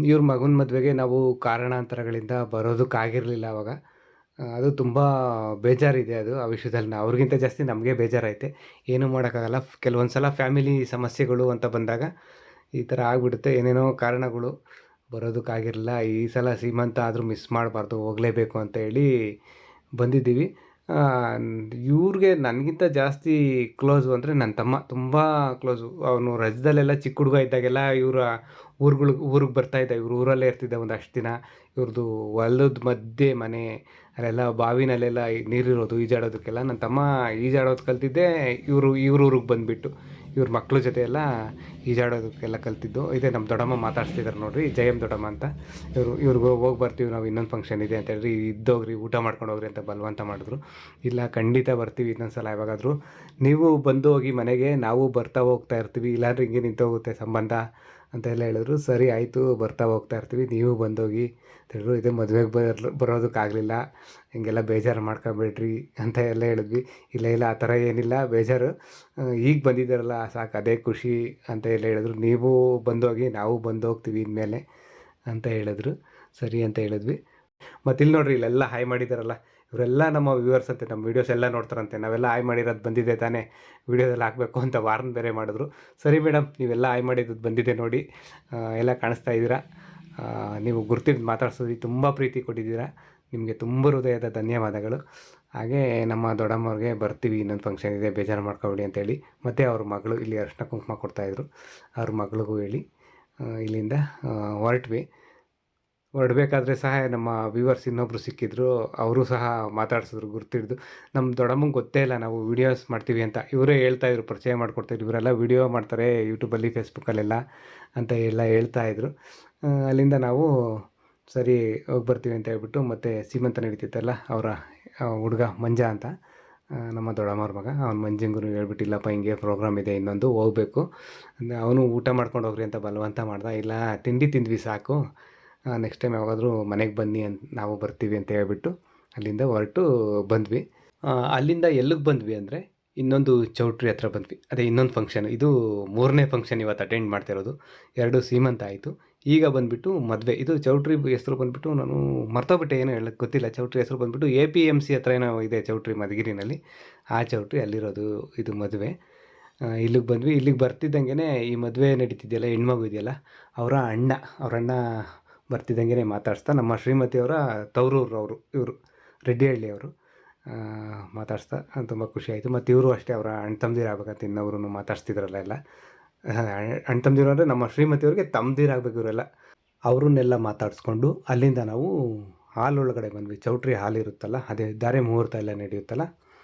[SPEAKER 1] ಇವ್ರ ಮಗನ ಮದುವೆಗೆ ನಾವು ಕಾರಣಾಂತರಗಳಿಂದ ಬರೋದಕ್ಕಾಗಿರಲಿಲ್ಲ ಆವಾಗ. ಅದು ತುಂಬ ಬೇಜಾರಿದೆ ಅದು ಆ ವಿಷಯದಲ್ಲಿ. ಅವ್ರಿಗಿಂತ ಜಾಸ್ತಿ ನಮಗೆ ಬೇಜಾರೈತೆ. ಏನೂ ಮಾಡೋಕ್ಕಾಗಲ್ಲ. ಕೆಲವೊಂದು ಸಲ ಫ್ಯಾಮಿಲಿ ಸಮಸ್ಯೆಗಳು ಅಂತ ಬಂದಾಗ ಈ ಥರ ಆಗ್ಬಿಡುತ್ತೆ. ಏನೇನೋ ಕಾರಣಗಳು ಬರೋದಕ್ಕಾಗಿರಲಿಲ್ಲ. ಈ ಸಲ ಸೀಮಂತ ಆದರೂ ಮಿಸ್ ಮಾಡಬಾರ್ದು, ಹೋಗಲೇಬೇಕು ಅಂತ ಹೇಳಿ ಬಂದಿದ್ದೀವಿ. ಇವ್ರಿಗೆ ನನಗಿಂತ ಜಾಸ್ತಿ ಕ್ಲೋಸು ಅಂದರೆ ನನ್ನ ತಮ್ಮ ತುಂಬ ಕ್ಲೋಸು. ಅವನು ರಜದಲ್ಲೆಲ್ಲ ಚಿಕ್ಕ ಹುಡುಗ ಇದ್ದಾಗೆಲ್ಲ ಇವರ ಊರಿಗೆ ಬರ್ತಾಯಿದ್ದ. ಇವ್ರ ಊರಲ್ಲೇ ಇರ್ತಿದ್ದ ಒಂದಷ್ಟು ದಿನ. ಇವ್ರದ್ದು ಹೊಲದ ಮಧ್ಯೆ ಮನೆ, ಅಲ್ಲೆಲ್ಲ ಬಾವಿನಲ್ಲೆಲ್ಲ ನೀರಿರೋದು ಈಜಾಡೋದಕ್ಕೆಲ್ಲ. ನನ್ನ ತಮ್ಮ ಈಜಾಡೋದು ಕಲ್ತಿದ್ದೇ ಇವ್ರ ಊರಿಗೆ ಬಂದುಬಿಟ್ಟು. ಇವ್ರ ಮಕ್ಳ ಜೊತೆ ಎಲ್ಲ ಈಜಾಡೋದಕ್ಕೆಲ್ಲ ಕಲ್ತಿದ್ದು. ಇದೇ ನಮ್ಮ ದೊಡ್ಡಮ್ಮ ಮಾತಾಡ್ಸ್ತಿದ್ದಾರೆ ನೋಡಿರಿ, ಜಯಮ್ಮ ದೊಡ್ಡಮ್ಮ ಅಂತ. ಇವ್ರಿಗೆ ಹೋಗಿ ಬರ್ತೀವಿ ನಾವು, ಇನ್ನೊಂದು ಫಂಕ್ಷನ್ ಇದೆ ಅಂತ ಹೇಳ್ರಿ, ಇದ್ದೋಗ್ರಿ ಊಟ ಮಾಡ್ಕೊಂಡು ಹೋಗ್ರಿ ಅಂತ ಬಲವಂತ ಮಾಡಿದ್ರು. ಇಲ್ಲ ಖಂಡಿತ ಬರ್ತೀವಿ ಇನ್ನೊಂದು ಸಲ ಯಾವಾಗಾದರೂ. ನೀವು ಬಂದು ಹೋಗಿ ಮನೆಗೆ, ನಾವು ಬರ್ತಾ ಹೋಗ್ತಾ ಇರ್ತೀವಿ, ಇಲ್ಲಾಂದ್ರೆ ಹಿಂಗೆ ನಿಂತೋಗುತ್ತೆ ಸಂಬಂಧ ಅಂತ ಎಲ್ಲ ಹೇಳಿದ್ರು. ಸರಿ ಆಯಿತು, ಬರ್ತಾ ಹೋಗ್ತಾ ಇರ್ತೀವಿ, ನೀವು ಬಂದೋಗಿ ಅಂತ ಹೇಳಿದ್ರು. ಇದೇ ಮದುವೆಗೆ ಬರೋದಕ್ಕಾಗಲಿಲ್ಲ, ಹಿಂಗೆಲ್ಲ ಬೇಜಾರು ಮಾಡ್ಕೊಬೇಡ್ರಿ ಅಂತ ಎಲ್ಲ ಹೇಳಿದ್ವಿ. ಇಲ್ಲ ಇಲ್ಲ ಆ ಥರ ಏನಿಲ್ಲ, ಬೇಜಾರು ಈಗ ಬಂದಿದ್ದಾರಲ್ಲ ಸಾಕು, ಅದೇ ಖುಷಿ ಅಂತ ಎಲ್ಲ ಹೇಳಿದ್ರು. ನೀವು ಬಂದೋಗಿ, ನಾವು ಬಂದು ಹೋಗ್ತೀವಿ ಇನ್ಮೇಲೆ ಅಂತ ಹೇಳಿದ್ರು. ಸರಿ ಅಂತ ಹೇಳಿದ್ವಿ. ಮತ್ತು ಇಲ್ಲಿ ನೋಡಿರಿ, ಇಲ್ಲೆಲ್ಲ ಹಾಯ್ ಮಾಡಿದ್ದಾರಲ್ಲ, ಇವರೆಲ್ಲ ನಮ್ಮ ವ್ಯೂವರ್ಸ್ ಅಂತೆ, ನಮ್ಮ ವೀಡಿಯೋಸ್ ಎಲ್ಲ ನೋಡ್ತಾರಂತೆ. ನಾವೆಲ್ಲ ಹಾಯ್ ಮಾಡಿರೋದು ಬಂದಿದೆ ತಾನೇ, ವೀಡಿಯೋದಲ್ಲಿ ಹಾಕಬೇಕು ಅಂತ ವಾರ್ನ್ ಬೇರೆ ಮಾಡಿದ್ರು. ಸರಿ ಮೇಡಮ್, ನೀವೆಲ್ಲ ಹಾಯ್ ಮಾಡಿದ್ದು ಬಂದಿದೆ ನೋಡಿ, ಎಲ್ಲ ಕಾಣಿಸ್ತಾ ಇದ್ದೀರಾ. ನೀವು ಗುರ್ತಿದ್ದು ಮಾತಾಡ್ಸೋದು ತುಂಬ ಪ್ರೀತಿ ಕೊಟ್ಟಿದ್ದೀರಾ, ನಿಮಗೆ ತುಂಬ ಹೃದಯದ ಧನ್ಯವಾದಗಳು. ಹಾಗೆ ನಮ್ಮ ದೊಡ್ಡಮ್ಮವ್ರಿಗೆ ಬರ್ತೀವಿ, ಇನ್ನೊಂದು ಫಂಕ್ಷನ್ ಇದೆ, ಬೇಜಾರು ಮಾಡ್ಕೊಬೇಡಿ ಅಂತೇಳಿ. ಮತ್ತು ಅವ್ರ ಮಗಳು ಇಲ್ಲಿ ಅರಿಶಿನ ಕುಂಕುಮ ಕೊಡ್ತಾಯಿದ್ರು, ಅವ್ರ ಮಗಳಿಗೂ ಹೇಳಿ ಇಲ್ಲಿಂದ ಹೊರಟ್ವಿ. ಹೊರಡ್ಬೇಕಾದ್ರೆ ಸಹ ನಮ್ಮ ವ್ಯೂವರ್ಸ್ ಇನ್ನೊಬ್ಬರು ಸಿಕ್ಕಿದ್ರು, ಅವರು ಸಹ ಮಾತಾಡ್ಸಿದ್ರು ಗುರ್ತಿಡ್ದು. ನಮ್ಮ ದೊಡ್ಡಮ್ಮಂಗೆ ಗೊತ್ತೇ ಇಲ್ಲ ನಾವು ವೀಡಿಯೋಸ್ ಮಾಡ್ತೀವಿ ಅಂತ. ಇವರೇ ಹೇಳ್ತಾಯಿದ್ರು, ಪರಿಚಯ ಮಾಡಿಕೊಡ್ತಾಯಿದ್ರು, ಇವರೆಲ್ಲ ವೀಡಿಯೋ ಮಾಡ್ತಾರೆ ಯೂಟ್ಯೂಬಲ್ಲಿ, ಫೇಸ್ಬುಕ್ಕಲ್ಲೆಲ್ಲ ಅಂತ ಎಲ್ಲ ಹೇಳ್ತಾಯಿದ್ರು. ಅಲ್ಲಿಂದ ನಾವು ಸರಿ ಹೋಗಿ ಬರ್ತೀವಿ ಅಂತ ಹೇಳ್ಬಿಟ್ಟು, ಮತ್ತು ಸೀಮಂತ ನಡೀತಿತ್ತಲ್ಲ, ಅವರ ಹುಡುಗ ಮಂಜ ಅಂತ, ನಮ್ಮ ದೊಡ್ಡಮ್ಮವ್ರ ಮಗ, ಅವ್ನು ಮಂಜಂಗೂ ಹೇಳ್ಬಿಟ್ಟು, ಇಲ್ಲಪ್ಪ ಹಿಂಗೆ ಪ್ರೋಗ್ರಾಮ್ ಇದೆ ಇನ್ನೊಂದು, ಹೋಗಬೇಕು. ಅವನು ಊಟ ಮಾಡ್ಕೊಂಡು ಹೋಗ್ರಿ ಅಂತ ಬಲವಂತ ಮಾಡ್ದ. ಇಲ್ಲ ತಿಂಡಿ ತಿಂದ್ವಿ ಸಾಕು, ನೆಕ್ಸ್ಟ್ ಟೈಮ್ ಯಾವಾಗಾದರೂ ಮನೆಗೆ ಬನ್ನಿ ಅಂತ, ನಾವು ಬರ್ತೀವಿ ಅಂತ ಹೇಳ್ಬಿಟ್ಟು ಅಲ್ಲಿಂದ ಹೊರಟು ಬಂದ್ವಿ. ಅಲ್ಲಿಂದ ಎಲ್ಲಿಗೆ ಬಂದ್ವಿ ಅಂದರೆ, ಇನ್ನೊಂದು ಚೌಟ್ರಿ ಹತ್ರ ಬಂದ್ವಿ. ಅದೇ ಇನ್ನೊಂದು ಫಂಕ್ಷನ್, ಇದು 3ನೇ ಫಂಕ್ಷನ್ ಇವತ್ತು ಅಟೆಂಡ್ ಮಾಡ್ತಿರೋದು. 2 ಸೀಮಂತ ಆಯಿತು, ಈಗ ಬಂದುಬಿಟ್ಟು ಮದುವೆ. ಇದು ಚೌಟ್ರಿ ಹೆಸರು ಬಂದುಬಿಟ್ಟು ನಾನು ಮರ್ತೋಗ್ಬಿಟ್ಟೆ, ಏನೋ ಹೇಳೋಕ್ಕೆ ಗೊತ್ತಿಲ್ಲ. ಚೌಟ್ರಿ ಹೆಸರು ಬಂದುಬಿಟ್ಟು APMC ಹತ್ರ ಏನೋ ಇದೆ ಚೌಟ್ರಿ, ಮಧುಗಿರಿನಲ್ಲಿ. ಆ ಚೌಟ್ರಿ ಅಲ್ಲಿರೋದು ಇದು ಮದುವೆ. ಇಲ್ಲಿಗೆ ಬಂದ್ವಿ. ಇಲ್ಲಿಗೆ ಬರ್ತಿದ್ದಂಗೆ ಈ ಮದುವೆ ನಡೀತಿದೆಯಲ್ಲ, ಹೆಣ್ಮಗು ಇದೆಯಲ್ಲ, ಅವರ ಅಣ್ಣ ಬರ್ತಿದ್ದಂಗೆ ಮಾತಾಡಿಸ್ತಾ, ನಮ್ಮ ಶ್ರೀಮತಿಯವರ ತವರೂರು ಇವರು ರೆಡ್ಡಿಹಳ್ಳಿಯವರು. ಮಾತಾಡಿಸ್ತಾ ತುಂಬ ಖುಷಿಯಾಯಿತು. ಮತ್ತು ಇವರು ಅಷ್ಟೇ, ಅವರ ಅಣ್ಣ ತಮ್ಮದಿರು ಆಗ್ಬೇಕಂತ ಇನ್ನೊಬ್ರು ಮಾತಾಡ್ಸ್ತಿದ್ರಲ್ಲ ಎಲ್ಲ. ಅಣ್ಣ ತಮ್ಮದಿರು ಅಂದರೆ ನಮ್ಮ ಶ್ರೀಮತಿಯವ್ರಿಗೆ ತಮ್ಮದಿರಾಗಬೇಕು ಇವರೆಲ್ಲ. ಅವ್ರನ್ನೆಲ್ಲ ಮಾತಾಡಿಸ್ಕೊಂಡು ಅಲ್ಲಿಂದ ನಾವು ಹಾಲ್ ಒಳಗಡೆ ಬಂದ್ವಿ. ಚೌಟ್ರಿ ಹಾಲ್ ಇರುತ್ತಲ್ಲ, ಅದೇ ಧಾರೆ ಮುಹೂರ್ತ ಎಲ್ಲ ನಡೆಯುತ್ತಲ್ಲ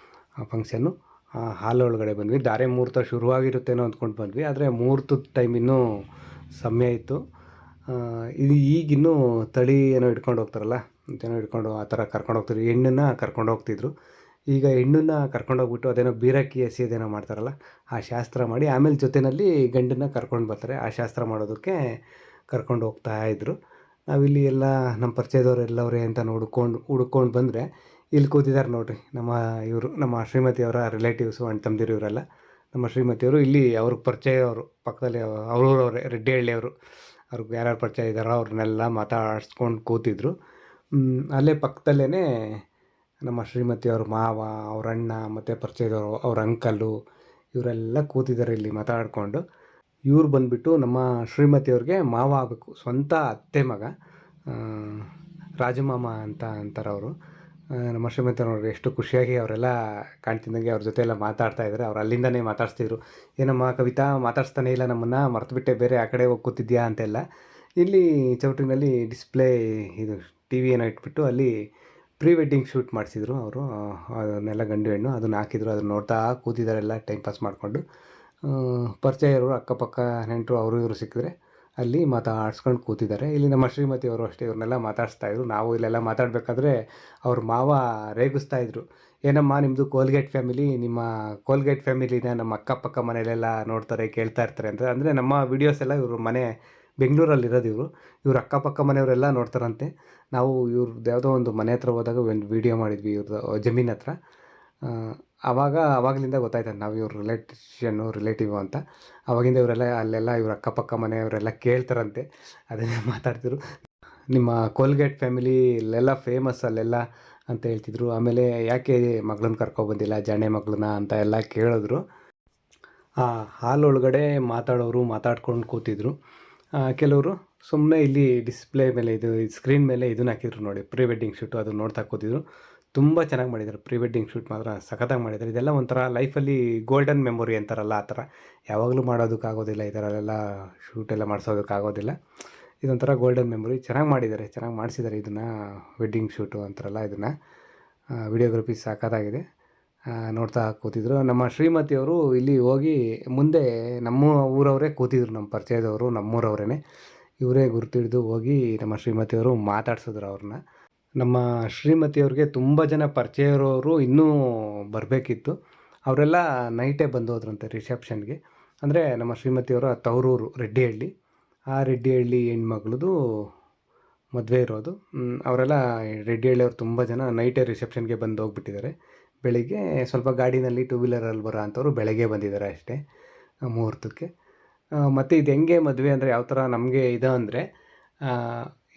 [SPEAKER 1] ಆ ಫಂಕ್ಷನ್ನು, ಆ ಹಾಲ್ ಒಳಗಡೆ ಬಂದ್ವಿ. ಧಾರೆ ಮುಹೂರ್ತ ಶುರುವಾಗಿರುತ್ತೇನೋ ಅಂದ್ಕೊಂಡು ಬಂದ್ವಿ, ಆದರೆ ಮುಹೂರ್ತದ ಟೈಮ್ ಇನ್ನೂ ಸಮಯ ಇತ್ತು. ಇದು ಈಗಿನ್ನೂ ತಳಿ ಏನೋ ಇಟ್ಕೊಂಡು ಹೋಗ್ತಾರಲ್ಲ, ಅಂತೇನೋ ಇಟ್ಕೊಂಡು ಆ ಥರ ಕರ್ಕೊಂಡು ಹೋಗ್ತಿದ್ರು, ಹೆಣ್ಣನ್ನು ಕರ್ಕೊಂಡು ಹೋಗ್ತಿದ್ರು. ಈಗ ಹೆಣ್ಣನ್ನು ಕರ್ಕೊಂಡೋಗ್ಬಿಟ್ಟು ಅದೇನೋ ಬೀರಕ್ಕಿ ಎಸೆಯೋದೇನೋ ಮಾಡ್ತಾರಲ್ಲ, ಆ ಶಾಸ್ತ್ರ ಮಾಡಿ ಆಮೇಲೆ ಜೊತೆಯಲ್ಲಿ ಗಂಡನ್ನ ಕರ್ಕೊಂಡು ಬರ್ತಾರೆ. ಆ ಶಾಸ್ತ್ರ ಮಾಡೋದಕ್ಕೆ ಕರ್ಕೊಂಡು ಹೋಗ್ತಾಯಿದ್ರು. ನಾವಿಲ್ಲಿ ಎಲ್ಲ ನಮ್ಮ ಪರಿಚಯದವ್ರು ಎಲ್ಲವ್ರೆ ಅಂತ ಹುಡ್ಕೊಂಡು ಬಂದರೆ, ಇಲ್ಲಿ ಕೂತಿದ್ದಾರೆ ನೋಡಿರಿ ನಮ್ಮ ಶ್ರೀಮತಿಯವರ ರಿಲೇಟಿವ್ಸು, ಅಣ್ಣ ತಮ್ಮದಿರು ಇವರೆಲ್ಲ. ನಮ್ಮ ಶ್ರೀಮತಿಯವರು ಇಲ್ಲಿ ಅವ್ರಿಗೆ ಪರಿಚಯವರು, ಪಕ್ಕದಲ್ಲಿ ಅವರವರೇ ರೆಡ್ಡಿಹಳ್ಳಿಯವರು. ಅವ್ರಿಗೆ ಯಾರ್ಯಾರು ಪರಿಚಯ ಇದ್ದಾರೋ ಅವ್ರನ್ನೆಲ್ಲ ಮಾತಾಡ್ಸ್ಕೊಂಡು ಕೂತಿದ್ರು. ಅಲ್ಲೇ ಪಕ್ಕದಲ್ಲೇ ನಮ್ಮ ಶ್ರೀಮತಿಯವ್ರ ಮಾವ, ಅವ್ರ ಅಣ್ಣ, ಮತ್ತು ಪರಿಚಯದವರು ಅವ್ರ ಅಂಕಲ್ಲು, ಇವರೆಲ್ಲ ಕೂತಿದ್ದಾರೆ ಇಲ್ಲಿ ಮಾತಾಡಿಕೊಂಡು. ಇವ್ರು ಬಂದುಬಿಟ್ಟು ನಮ್ಮ ಶ್ರೀಮತಿಯವ್ರಿಗೆ ಮಾವ ಆಗಬೇಕು, ಸ್ವಂತ ಅತ್ತೆ ಮಗ, ರಾಜಮಾಮ ಅಂತ ಅಂತಾರೆ ಅವರು. ನಮ್ಮ ಶ್ರೀಮತಿಯವ್ರಿಗೆ ಎಷ್ಟು ಖುಷಿಯಾಗಿ ಅವರೆಲ್ಲ ಕಾಣ್ತಿದ್ದಂಗೆ ಅವ್ರ ಜೊತೆ ಎಲ್ಲ ಮಾತಾಡ್ತಾಯಿದ್ದಾರೆ. ಅವ್ರು ಅಲ್ಲಿಂದನೇ ಮಾತಾಡಿಸ್ತಿದ್ರು, ಏನಮ್ಮ ಕವಿತಾ ಮಾತಾಡಿಸ್ತಾನೆ ಇಲ್ಲ ನಮ್ಮನ್ನು, ಮರ್ತುಬಿಟ್ಟೆ, ಬೇರೆ ಆ ಕಡೆ ಹೋಗಿ ಕೂತಿದ್ಯಾ ಅಂತೆಲ್ಲ. ಇಲ್ಲಿ ಚೌಟ್ರಿನಲ್ಲಿ ಡಿಸ್ಪ್ಲೇ ಇದು TV ಏನೋ ಇಟ್ಬಿಟ್ಟು ಅಲ್ಲಿ ಪ್ರೀ ವೆಡ್ಡಿಂಗ್ ಶೂಟ್ ಮಾಡಿಸಿದ್ರು ಅವರು. ಅದನ್ನೆಲ್ಲ ಗಂಡು ಹೆಣ್ಣು ಅದನ್ನು ಹಾಕಿದ್ರು, ಅದನ್ನು ನೋಡ್ತಾ ಕೂತಿದ್ದಾರೆಲ್ಲ ಟೈಮ್ ಪಾಸ್ ಮಾಡಿಕೊಂಡು. ಪರಿಚಯ ಇರೋರು ಅಕ್ಕಪಕ್ಕ ನೆಂಟರು ಅವರು ಇವರು ಸಿಕ್ಕಿದ್ರೆ ಅಲ್ಲಿ ಮಾತಾಡ್ಸ್ಕೊಂಡು ಕೂತಿದ್ದಾರೆ. ಇಲ್ಲಿ ನಮ್ಮ ಶ್ರೀಮತಿಯವರು ಅಷ್ಟೇ, ಇವ್ರನ್ನೆಲ್ಲ ಮಾತಾಡಿಸ್ತಾಯಿದ್ರು. ನಾವು ಇಲ್ಲೆಲ್ಲ ಮಾತಾಡಬೇಕಾದ್ರೆ ಅವ್ರ ಮಾವ ರೇಗಿಸ್ತಾಯಿದ್ರು, ಏನಮ್ಮ ನಿಮ್ಮದು ಕೋಲ್ಗೇಟ್ ಫ್ಯಾಮಿಲಿ, ನಿಮ್ಮ ಕೋಲ್ಗೇಟ್ ಫ್ಯಾಮಿಲಿನ ನಮ್ಮ ಅಕ್ಕಪಕ್ಕ ಮನೆಯಲ್ಲೆಲ್ಲ ನೋಡ್ತಾರೆ, ಕೇಳ್ತಾ ಇರ್ತಾರೆ ಅಂತ. ಅಂದರೆ ನಮ್ಮ ವೀಡಿಯೋಸ್ ಎಲ್ಲ ಇವ್ರ ಮನೆ ಬೆಂಗಳೂರಲ್ಲಿರೋದು, ಇವ್ರ ಅಕ್ಕಪಕ್ಕ ಮನೆಯವರೆಲ್ಲ ನೋಡ್ತಾರಂತೆ. ನಾವು ಇವ್ರದ್ದು ಯಾವುದೋ ಒಂದು ಮನೆ ಹತ್ರ ಹೋದಾಗ ಒಂದು ವೀಡಿಯೋ ಮಾಡಿದ್ವಿ, ಇವ್ರದ್ದು ಜಮೀನ್ ಹತ್ರ. ಆವಾಗಲಿಂದ ಗೊತ್ತಾಯ್ತಂತೆ ನಾವು ಇವ್ರ ರಿಲೇಟಿವ್ ಅಂತ. ಆವಾಗಿಂದ ಇವರೆಲ್ಲ ಅಲ್ಲೆಲ್ಲ ಇವ್ರ ಅಕ್ಕಪಕ್ಕ ಮನೆಯವರೆಲ್ಲ ಕೇಳ್ತಾರಂತೆ, ಅದನ್ನೇ ಮಾತಾಡ್ತಿದ್ರು. ನಿಮ್ಮ ಕೋಲ್ಗೇಟ್ ಫ್ಯಾಮಿಲಿ ಇಲ್ಲೆಲ್ಲ ಫೇಮಸ್, ಅಲ್ಲೆಲ್ಲ ಅಂತ ಹೇಳ್ತಿದ್ರು. ಆಮೇಲೆ ಯಾಕೆ ಮಗಳನ್ನ ಕರ್ಕೊಬಂದಿಲ್ಲ ಜಾಣೆ ಮಗಳನ್ನ ಅಂತ ಎಲ್ಲ ಕೇಳಿದ್ರು. ಆ ಹಾಲೊಳಗಡೆ ಮಾತಾಡೋರು ಮಾತಾಡ್ಕೊಂಡು ಕೂತಿದ್ರು. ಕೆಲವರು ಸುಮ್ಮನೆ ಇಲ್ಲಿ ಡಿಸ್ಪ್ಲೇ ಮೇಲೆ ಇದು ಸ್ಕ್ರೀನ್ ಮೇಲೆ ಇದನ್ನ ಹಾಕಿದ್ರು ನೋಡಿ, ಪ್ರೀ ವೆಡ್ಡಿಂಗ್ ಶೂಟು, ಅದು ನೋಡ್ತಾ ಕೂತಿದ್ರು. ತುಂಬ ಚೆನ್ನಾಗಿ ಮಾಡಿದ್ದಾರೆ ಪ್ರೀ ವೆಡ್ಡಿಂಗ್ ಶೂಟ್, ಮಾತ್ರ ಸಖತ್ತಾಗಿ ಮಾಡಿದ್ದಾರೆ. ಇದೆಲ್ಲ ಒಂಥರ ಲೈಫಲ್ಲಿ ಗೋಲ್ಡನ್ ಮೆಮೊರಿ ಅಂತಾರಲ್ಲ, ಆ ಥರ ಯಾವಾಗಲೂ ಮಾಡೋದಕ್ಕಾಗೋದಿಲ್ಲ, ಈ ಥರ ಎಲ್ಲ ಶೂಟೆಲ್ಲ ಮಾಡಿಸೋದಕ್ಕಾಗೋದಿಲ್ಲ. ಇದೊಂಥರ ಗೋಲ್ಡನ್ ಮೆಮೊರಿ. ಚೆನ್ನಾಗಿ ಮಾಡಿದ್ದಾರೆ, ಚೆನ್ನಾಗಿ ಮಾಡಿಸಿದ್ದಾರೆ ಇದನ್ನು, ವೆಡ್ಡಿಂಗ್ ಶೂಟು ಅಂತಾರಲ್ಲ ಇದನ್ನು. ವಿಡಿಯೋಗ್ರಫಿ ಸಖತ್ತಾಗಿದೆ. ನೋಡ್ತಾ ಕೂತಿದ್ರು. ನಮ್ಮ ಶ್ರೀಮತಿಯವರು ಇಲ್ಲಿ ಹೋಗಿ ಮುಂದೆ ನಮ್ಮ ಊರವರೇ ಕೂತಿದ್ರು, ನಮ್ಮ ಪರಿಚಯದವರು, ನಮ್ಮೂರವರೇ. ಇವರೇ ಗುರುತಿಡಿದು ಹೋಗಿ ನಮ್ಮ ಶ್ರೀಮತಿಯವರು ಮಾತಾಡ್ಸಿದ್ರು ಅವ್ರನ್ನ. ನಮ್ಮ ಶ್ರೀಮತಿಯವ್ರಿಗೆ ತುಂಬ ಜನ ಪರಿಚಯ ಇರೋರು ಇನ್ನೂ ಬರಬೇಕಿತ್ತು. ಅವರೆಲ್ಲ ನೈಟೇ ಬಂದೋದ್ರಂತೆ ರಿಸೆಪ್ಷನ್ಗೆ. ಅಂದರೆ ನಮ್ಮ ಶ್ರೀಮತಿಯವರ ತವರೂರು ರೆಡ್ಡಿಹಳ್ಳಿ. ಆ ರೆಡ್ಡಿಹಳ್ಳಿ ಹೆಣ್ಮಗಳದು ಮದುವೆ ಇರೋದು. ಅವರೆಲ್ಲ ರೆಡ್ಡಿಹಳ್ಳಿಯವ್ರು ತುಂಬ ಜನ ನೈಟೇ ರಿಸೆಪ್ಷನ್ಗೆ ಬಂದು ಹೋಗ್ಬಿಟ್ಟಿದ್ದಾರೆ. ಬೆಳಿಗ್ಗೆ ಸ್ವಲ್ಪ ಗಾಡಿನಲ್ಲಿ ಟೂ ವೀಲರಲ್ಲಿ ಬರೋ ಅಂಥವ್ರು ಬೆಳಗ್ಗೆ ಬಂದಿದ್ದಾರೆ ಅಷ್ಟೇ ಮುಹೂರ್ತಕ್ಕೆ. ಮತ್ತು ಇದು ಹೆಂಗೆ ಮದುವೆ ಅಂದರೆ ಯಾವ ಥರ ನಮಗೆ ಇದೆ ಅಂದರೆ,